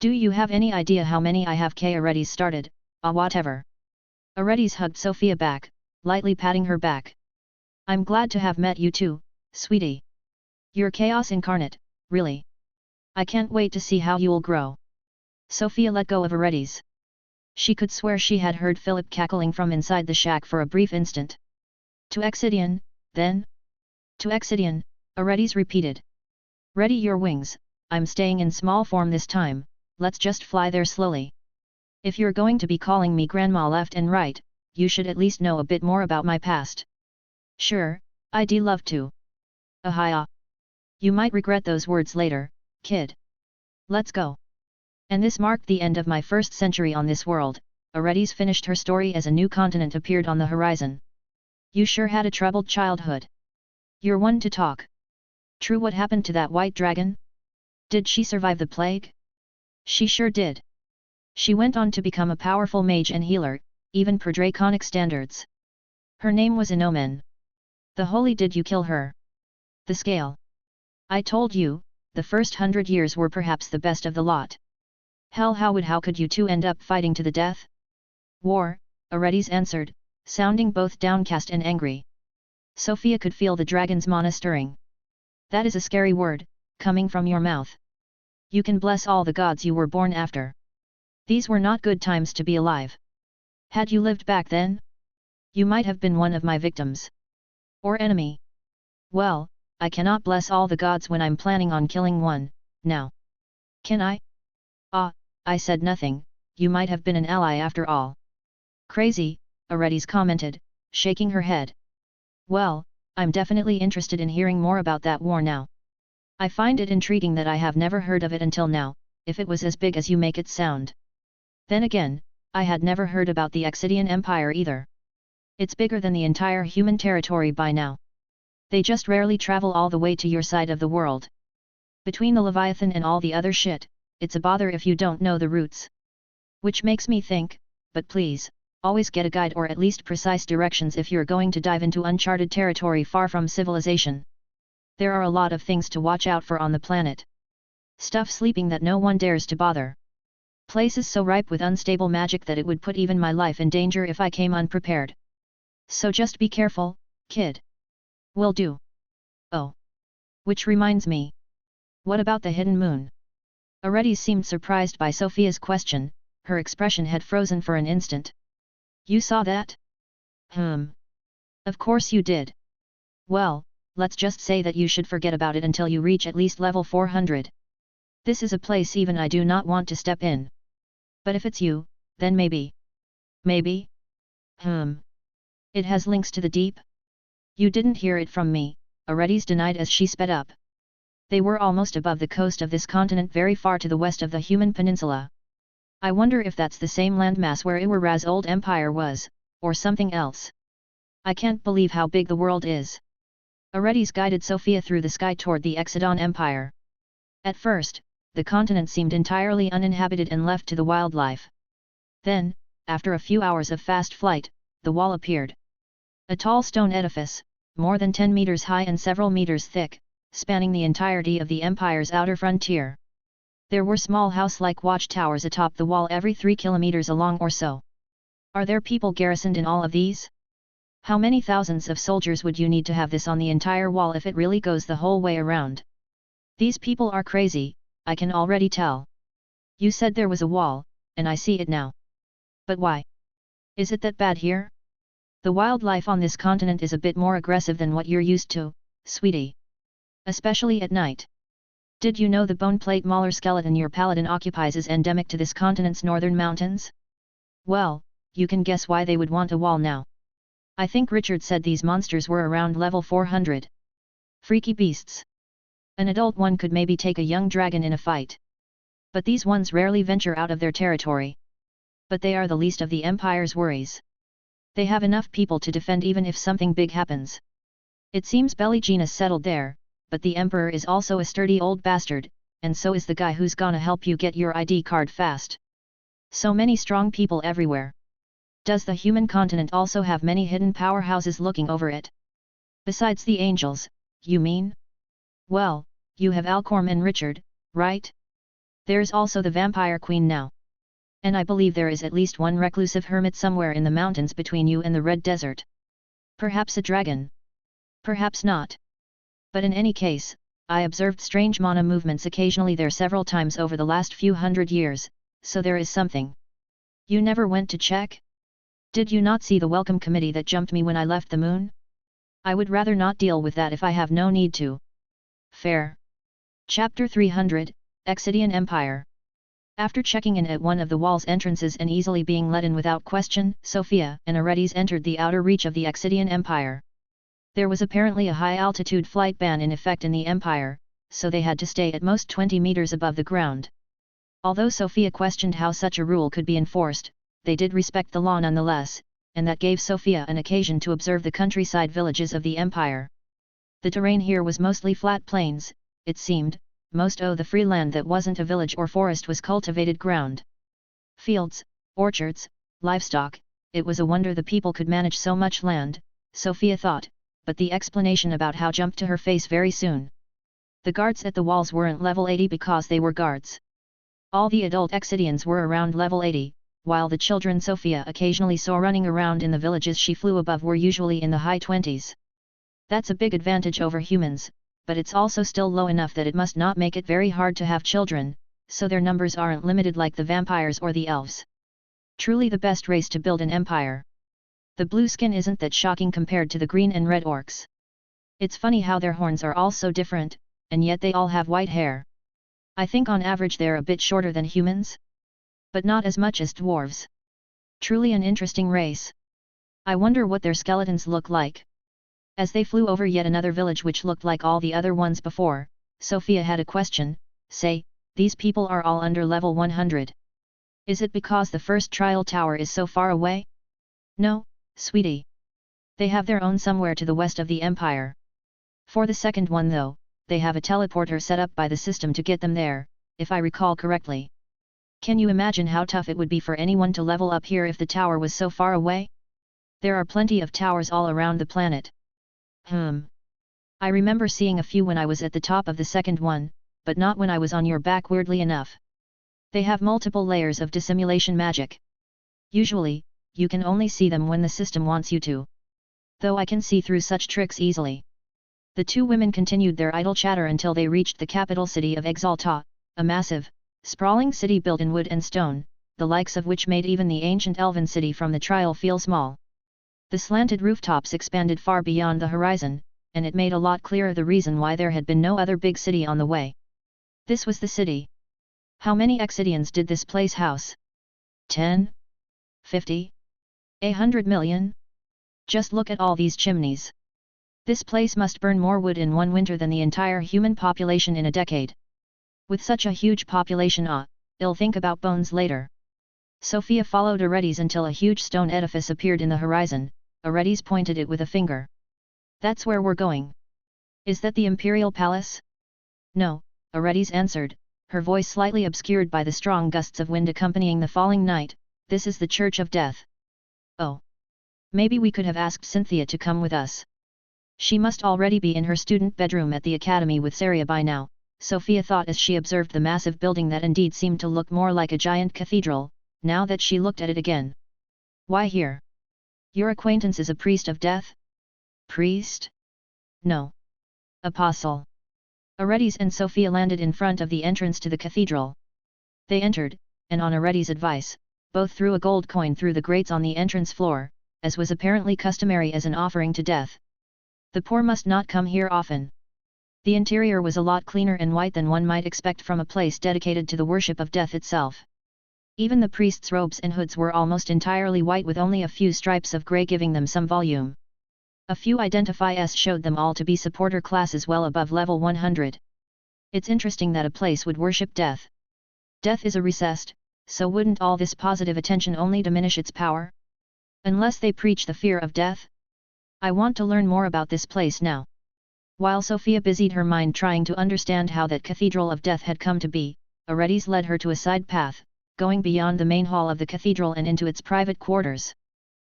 S1: Do you have any idea how many I have? Aredes started, whatever. Aredes hugged Sofia back, lightly patting her back. I'm glad to have met you too, sweetie. You're chaos incarnate, really. I can't wait to see how you'll grow. Sofia let go of Aredes. She could swear she had heard Philip cackling from inside the shack for a brief instant. To Exidian, then? To Exidian, Aredes repeated. Ready your wings, I'm staying in small form this time, let's just fly there slowly. If you're going to be calling me Grandma left and right, you should at least know a bit more about my past. Sure, I'd love to. Ahia. You might regret those words later, kid. Let's go. And this marked the end of my first century on this world. Aredes finished her story as a new continent appeared on the horizon. You sure had a troubled childhood. You're one to talk. True, what happened to that white dragon? Did she survive the plague? She sure did. She went on to become a powerful mage and healer, even per draconic standards. Her name was Inomen. The holy, did you kill her? The scale. I told you, the first 100 years were perhaps the best of the lot. Hell, how could you two end up fighting to the death? War, Aredes answered, sounding both downcast and angry. Sofia could feel the dragon's mana stirring. That is a scary word, coming from your mouth. You can bless all the gods you were born after. These were not good times to be alive. Had you lived back then? You might have been one of my victims. Or enemy. Well, I cannot bless all the gods when I'm planning on killing one, now. Can I? Ah, I said nothing, you might have been an ally after all. Crazy, Aredes commented, shaking her head. Well, I'm definitely interested in hearing more about that war now. I find it intriguing that I have never heard of it until now, if it was as big as you make it sound. Then again, I had never heard about the Exidian Empire either. It's bigger than the entire human territory by now. They just rarely travel all the way to your side of the world. Between the Leviathan and all the other shit, it's a bother if you don't know the routes. Which makes me think, but please, always get a guide or at least precise directions if you're going to dive into uncharted territory far from civilization. There are a lot of things to watch out for on the planet. Stuff sleeping that no one dares to bother. Places so ripe with unstable magic that it would put even my life in danger if I came unprepared. So just be careful, kid. Will do. Oh. Which reminds me. What about the hidden moon? Aredes seemed surprised by Sofia's question, her expression had frozen for an instant. You saw that? Of course you did. Well, let's just say that you should forget about it until you reach at least level 400. This is a place even I do not want to step in. But if it's you, then maybe. Maybe? It has links to the deep? You didn't hear it from me, Aredes denied as she sped up. They were almost above the coast of this continent very far to the west of the human peninsula. I wonder if that's the same landmass where Iwara's old empire was, or something else. I can't believe how big the world is. Aredes guided Sofia through the sky toward the Exodon Empire. At first, the continent seemed entirely uninhabited and left to the wildlife. Then, after a few hours of fast flight, the wall appeared. A tall stone edifice, more than 10 meters high and several meters thick, spanning the entirety of the empire's outer frontier. There were small house-like watchtowers atop the wall every 3 kilometers along or so. Are there people garrisoned in all of these? How many thousands of soldiers would you need to have this on the entire wall if it really goes the whole way around? These people are crazy, I can already tell. You said there was a wall, and I see it now. But why? Is it that bad here? The wildlife on this continent is a bit more aggressive than what you're used to, sweetie. Especially at night. Did you know the bone plate mauler skeleton your paladin occupies is endemic to this continent's northern mountains? Well, you can guess why they would want a wall now. I think Richard said these monsters were around level 400. Freaky beasts. An adult one could maybe take a young dragon in a fight. But these ones rarely venture out of their territory. But they are the least of the Empire's worries. They have enough people to defend even if something big happens. It seems Belligena settled there, but the Emperor is also a sturdy old bastard, and so is the guy who's gonna help you get your ID card fast. So many strong people everywhere. Does the human continent also have many hidden powerhouses looking over it? Besides the angels, you mean? Well, you have Alcorm and Richard, right? There's also the Vampire Queen now. And I believe there is at least one reclusive hermit somewhere in the mountains between you and the Red Desert. Perhaps a dragon. Perhaps not. But in any case, I observed strange mana movements occasionally there several times over the last few hundred years, so there is something. You never went to check? Did you not see the welcome committee that jumped me when I left the moon? I would rather not deal with that if I have no need to. Fair. Chapter 300, Exidian Empire. After checking in at one of the wall's entrances and easily being let in without question, Sofia and Aredes entered the outer reach of the Exidian Empire. There was apparently a high-altitude flight ban in effect in the Empire, so they had to stay at most 20 meters above the ground. Although Sofia questioned how such a rule could be enforced, they did respect the law nonetheless, and that gave Sofia an occasion to observe the countryside villages of the Empire. The terrain here was mostly flat plains, it seemed. Most of the free land that wasn't a village or forest was cultivated ground. Fields, orchards, livestock, it was a wonder the people could manage so much land, Sofia thought, but the explanation about how jumped to her face very soon. The guards at the walls weren't level 80 because they were guards. All the adult Exidians were around level 80, while the children Sofia occasionally saw running around in the villages she flew above were usually in the high 20s. That's a big advantage over humans, but it's also still low enough that it must not make it very hard to have children, so their numbers aren't limited like the vampires or the elves. Truly the best race to build an empire. The blue skin isn't that shocking compared to the green and red orcs. It's funny how their horns are all so different, and yet they all have white hair. I think on average they're a bit shorter than humans, but not as much as dwarves. Truly an interesting race. I wonder what their skeletons look like. As they flew over yet another village which looked like all the other ones before, Sofia had a question. Say, these people are all under level 100. Is it because the first trial tower is so far away? No, sweetie. They have their own somewhere to the west of the empire. For the second one though, they have a teleporter set up by the system to get them there, if I recall correctly. Can you imagine how tough it would be for anyone to level up here if the tower was so far away? There are plenty of towers all around the planet. I remember seeing a few when I was at the top of the second one, but not when I was on your back, weirdly enough. They have multiple layers of dissimulation magic. Usually, you can only see them when the system wants you to. Though I can see through such tricks easily. The two women continued their idle chatter until they reached the capital city of Exalta, a massive, sprawling city built in wood and stone, the likes of which made even the ancient elven city from the trial feel small. The slanted rooftops expanded far beyond the horizon, and it made a lot clearer the reason why there had been no other big city on the way. This was the city. How many Exidians did this place house? 10? 50? 100 million? Just look at all these chimneys. This place must burn more wood in one winter than the entire human population in a decade. With such a huge population, I'll think about bones later. Sofia followed Aredes until a huge stone edifice appeared in the horizon. Aredes pointed it with a finger. That's where we're going. Is that the Imperial Palace? No, Aredes answered, her voice slightly obscured by the strong gusts of wind accompanying the falling night. This is the Church of Death. Oh. Maybe we could have asked Cynthia to come with us. She must already be in her student bedroom at the academy with Saria by now, Sofia thought as she observed the massive building that indeed seemed to look more like a giant cathedral, now that she looked at it again. Why here? Your acquaintance is a priest of death? Priest? No. Apostle. Aredes and Sofia landed in front of the entrance to the cathedral. They entered, and on Aredes' advice, both threw a gold coin through the grates on the entrance floor, as was apparently customary as an offering to death. The poor must not come here often. The interior was a lot cleaner and white than one might expect from a place dedicated to the worship of death itself. Even the priests' robes and hoods were almost entirely white with only a few stripes of grey giving them some volume. A few identifiers showed them all to be supporter classes well above level 100. It's interesting that a place would worship death. Death is a recessed, so wouldn't all this positive attention only diminish its power? Unless they preach the fear of death? I want to learn more about this place now. While Sofia busied her mind trying to understand how that Cathedral of Death had come to be, Aredes led her to a side path, going beyond the main hall of the cathedral and into its private quarters.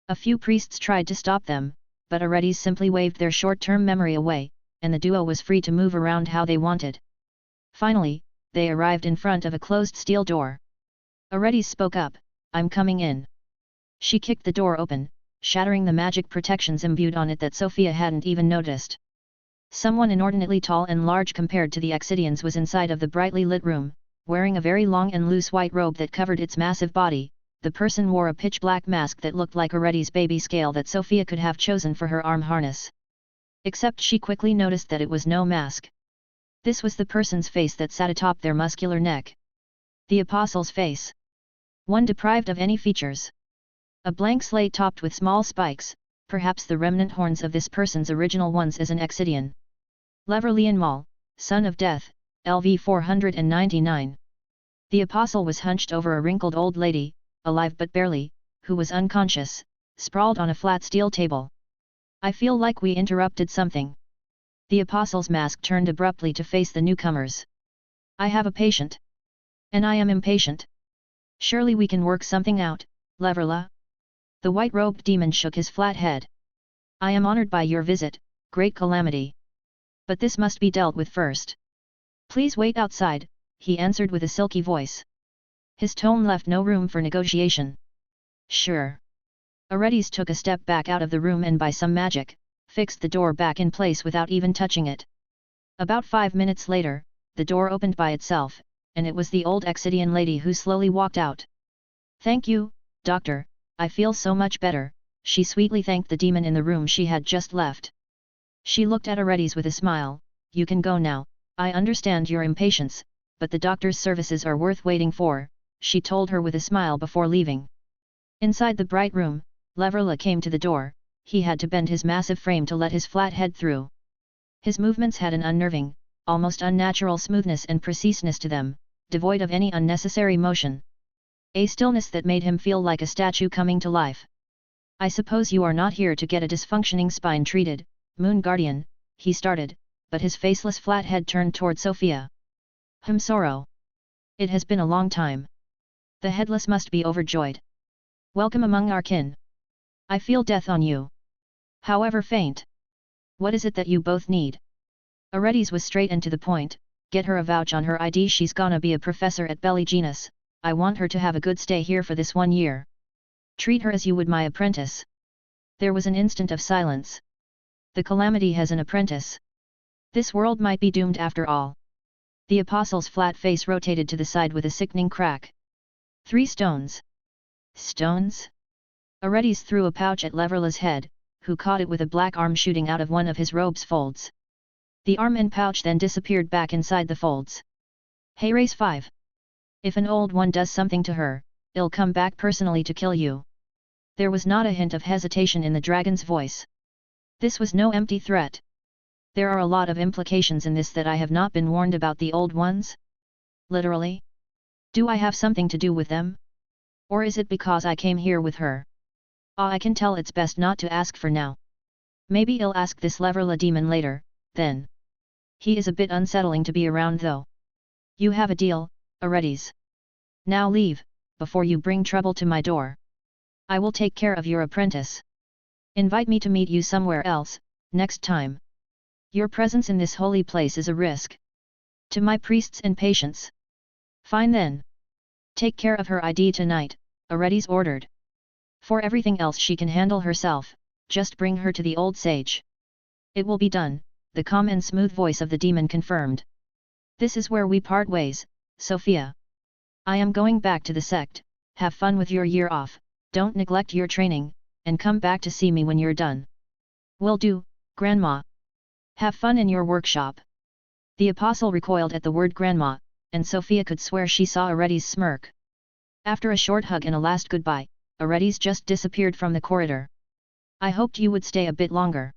S1: A few priests tried to stop them, but Aredes simply waved their short-term memory away, and the duo was free to move around how they wanted. Finally, they arrived in front of a closed steel door. Aredes spoke up, "I'm coming in." She kicked the door open, shattering the magic protections imbued on it that Sofia hadn't even noticed. Someone inordinately tall and large compared to the Exidians was inside of the brightly lit room, wearing a very long and loose white robe that covered its massive body. The person wore a pitch-black mask that looked like Aredes' baby scale that Sofia could have chosen for her arm harness. Except she quickly noticed that it was no mask. This was the person's face that sat atop their muscular neck. The Apostle's face. One deprived of any features. A blank slate topped with small spikes, perhaps the remnant horns of this person's original ones as an Exidian. Leverlian Mal, son of death, LV 499. The Apostle was hunched over a wrinkled old lady, alive but barely, who was unconscious, sprawled on a flat steel table. "I feel like we interrupted something." The Apostle's mask turned abruptly to face the newcomers. "I have a patient. And I am impatient. Surely we can work something out, Leverla." The white-robed demon shook his flat head. "I am honored by your visit, great calamity. But this must be dealt with first." "Please wait outside," he answered with a silky voice. His tone left no room for negotiation. "Sure." Aredes took a step back out of the room and by some magic, fixed the door back in place without even touching it. About 5 minutes later, the door opened by itself, and it was the old Exidian lady who slowly walked out. "Thank you, doctor, I feel so much better," she sweetly thanked the demon in the room she had just left. She looked at Aredes with a smile. "You can go now, I understand your impatience, but the doctor's services are worth waiting for," she told her with a smile before leaving. Inside the bright room, Leverla came to the door. He had to bend his massive frame to let his flat head through. His movements had an unnerving, almost unnatural smoothness and preciseness to them, devoid of any unnecessary motion. A stillness that made him feel like a statue coming to life. "I suppose you are not here to get a dysfunctioning spine treated, Moon Guardian," he started, but his faceless flat head turned toward Sofia. Sorrow. It has been a long time. The headless must be overjoyed. Welcome among our kin. I feel death on you. However faint. What is it that you both need?" Aredes was straight and to the point. "Get her a vouch on her ID. She's gonna be a professor at Belly Genus. I want her to have a good stay here for this 1 year. Treat her as you would my apprentice." There was an instant of silence. The calamity has an apprentice. This world might be doomed after all. The apostle's flat face rotated to the side with a sickening crack. 3 stones. Stones? Aredes threw a pouch at Leverla's head, who caught it with a black arm shooting out of one of his robe's folds. The arm and pouch then disappeared back inside the folds. "Hey, race 5. If an old one does something to her, I'll come back personally to kill you." There was not a hint of hesitation in the dragon's voice. This was no empty threat. "There are a lot of implications in this that I have not been warned about. The old ones? Literally? Do I have something to do with them? Or is it because I came here with her? I can tell it's best not to ask for now. Maybe I'll ask this Leverla demon later, then. He is a bit unsettling to be around though. You have a deal, Aredes. Now leave, before you bring trouble to my door. I will take care of your apprentice. Invite me to meet you somewhere else, next time. Your presence in this holy place is a risk. To my priests and patients. Fine then. Take care of her ID tonight," Aredes ordered. "For everything else she can handle herself, just bring her to the old sage." "It will be done," the calm and smooth voice of the demon confirmed. "This is where we part ways, Sofia. I am going back to the sect. Have fun with your year off, don't neglect your training, and come back to see me when you're done." "Will do, Grandma. Have fun in your workshop." The apostle recoiled at the word grandma, and Sofia could swear she saw Aredes smirk. After a short hug and a last goodbye, Aredes just disappeared from the corridor. "I hoped you would stay a bit longer.